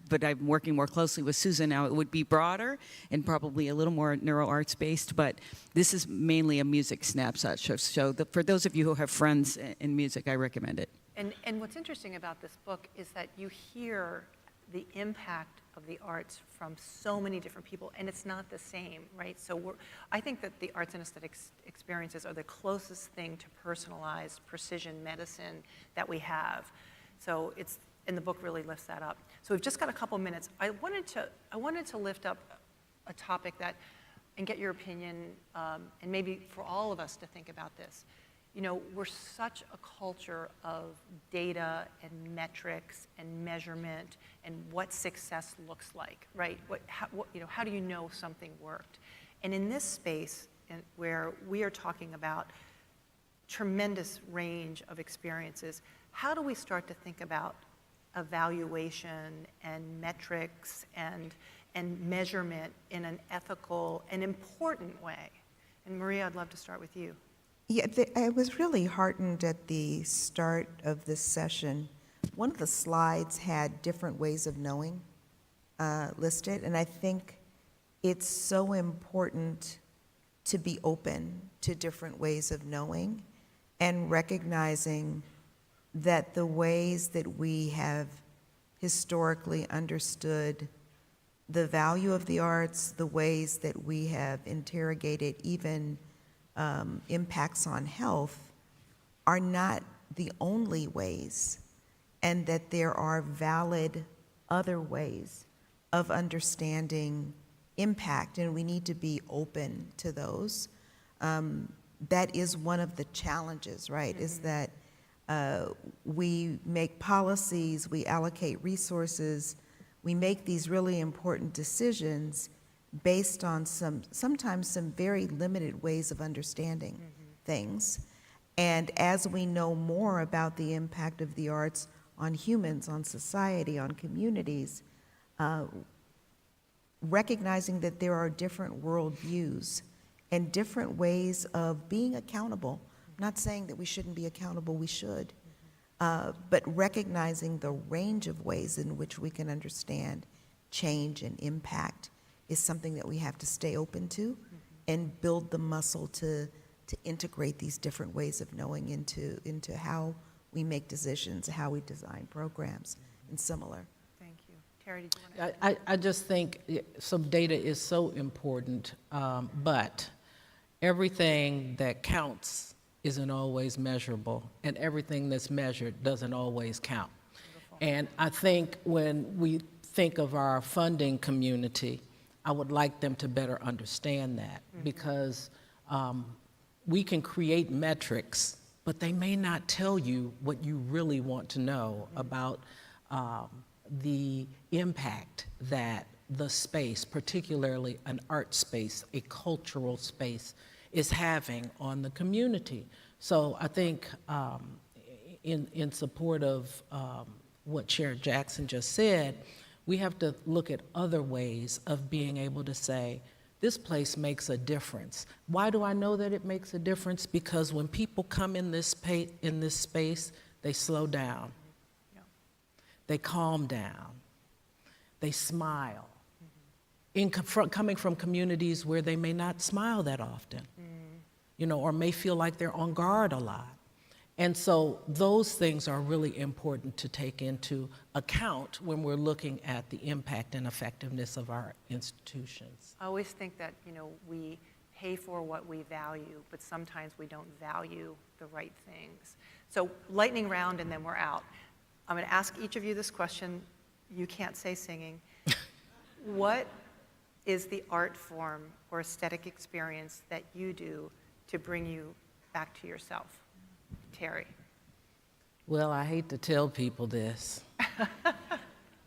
[SPEAKER 13] but I'm working more closely with Susan now, it would be broader and probably a little more neuroarts based, but this is mainly a music snapshot show. So for those of you who have friends in music, I recommend it.
[SPEAKER 10] And what's interesting about this book is that you hear the impact of the arts from so many different people, and it's not the same, right? So I think that the arts and aesthetics experiences are the closest thing to personalized precision medicine that we have. So and the book really lifts that up. So we've just got a couple minutes. I wanted to lift up a topic and get your opinion, and maybe for all of us to think about this. You know, we're such a culture of data and metrics and measurement and what success looks like, right? How do you know something worked? And in this space, where we are talking about tremendous range of experiences, how do we start to think about evaluation and metrics and measurement in an ethical and important way? And Maria, I'd love to start with you.
[SPEAKER 11] Yeah, I was really heartened at the start of this session. One of the slides had different ways of knowing listed, and I think it's so important to be open to different ways of knowing and recognizing that the ways that we have historically understood the value of the arts, the ways that we have interrogated even impacts on health are not the only ways, and that there are valid other ways of understanding impact, and we need to be open to those. That is one of the challenges, right? Mm-hmm. Is that we make policies, we allocate resources, we make these really important decisions, based on sometimes some very limited ways of understanding things. And as we know more about the impact of the arts on humans, on society, on communities, recognizing that there are different worldviews and different ways of being accountable. I'm not saying that we shouldn't be accountable, we should, but recognizing the range of ways in which we can understand change and impact is something that we have to stay open to and build the muscle to integrate these different ways of knowing into how we make decisions, how we design programs, and similar.
[SPEAKER 10] Thank you. Terri, did you want to add?
[SPEAKER 12] I just think some data is so important, but everything that counts isn't always measurable, and everything that's measured doesn't always count. Beautiful. And I think when we think of our funding community, I would like them to better understand that, because we can create metrics, but they may not tell you what you really want to know about the impact that the space, particularly an art space, a cultural space, is having on the community. So I think in support of what Chair Jackson just said, we have to look at other ways of being able to say, this place makes a difference. Why do I know that it makes a difference? Because when people come in this space, they slow down. Yeah. They calm down. They smile. Coming from communities where they may not smile that often, or may feel like they're on guard a lot. And so those things are really important to take into account when we're looking at the impact and effectiveness of our institutions.
[SPEAKER 10] I always think that, we pay for what we value, but sometimes we don't value the right things. So lightning round and then we're out. I'm going to ask each of you this question. You can't say singing. What is the art form or aesthetic experience that you do to bring you back to yourself? Terri.
[SPEAKER 12] Well, I hate to tell people this,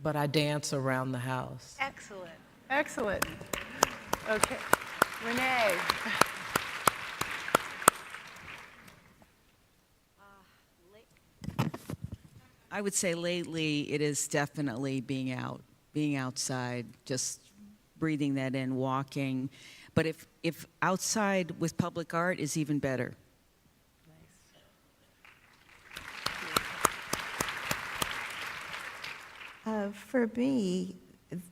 [SPEAKER 12] but I dance around the house.
[SPEAKER 10] Excellent, excellent. Okay, Renee.
[SPEAKER 13] I would say lately it is definitely being outside, just breathing that in, walking. But if outside with public art is even better.
[SPEAKER 11] For me,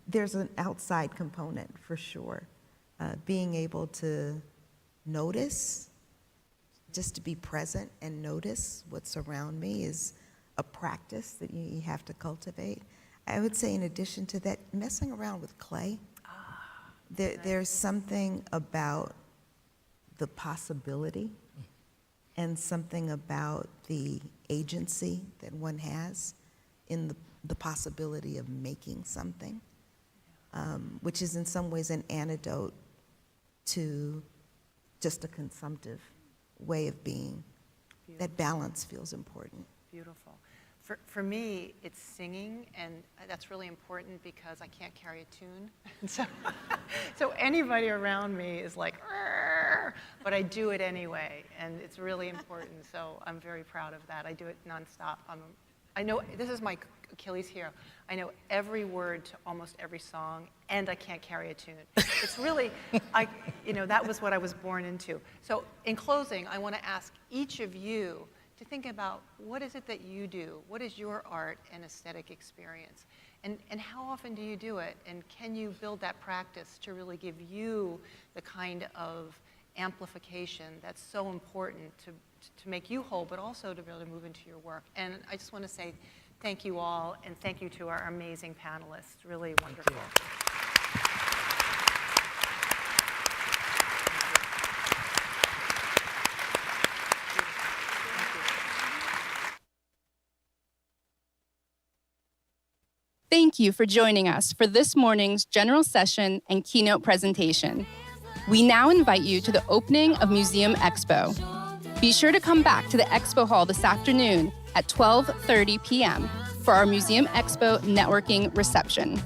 [SPEAKER 11] there's an outside component for sure. Being able to notice, just to be present and notice what's around me is a practice that you have to cultivate. I would say in addition to that, messing around with clay. There's something about the possibility and something about the agency that one has in the possibility of making something, which is in some ways an antidote to just a consumptive way of being. Beautiful. That balance feels important.
[SPEAKER 10] Beautiful. For me, it's singing, and that's really important because I can't carry a tune. So anybody around me is like, but I do it anyway, and it's really important. So I'm very proud of that. I do it nonstop. I know, this is my Achilles heel. I know every word to almost every song, and I can't carry a tune. It's really, that was what I was born into. So in closing, I want to ask each of you to think about what is it that you do? What is your art and aesthetic experience? And how often do you do it? And can you build that practice to really give you the kind of amplification that's so important to make you whole, but also to be able to move into your work? And I just want to say thank you all, and thank you to our amazing panelists. Really wonderful.
[SPEAKER 1] Thank you for joining us for this morning's general session and keynote presentation. We now invite you to the opening of Museum Expo. Be sure to come back to the Expo Hall this afternoon at 12:30 p.m. for our Museum Expo networking reception.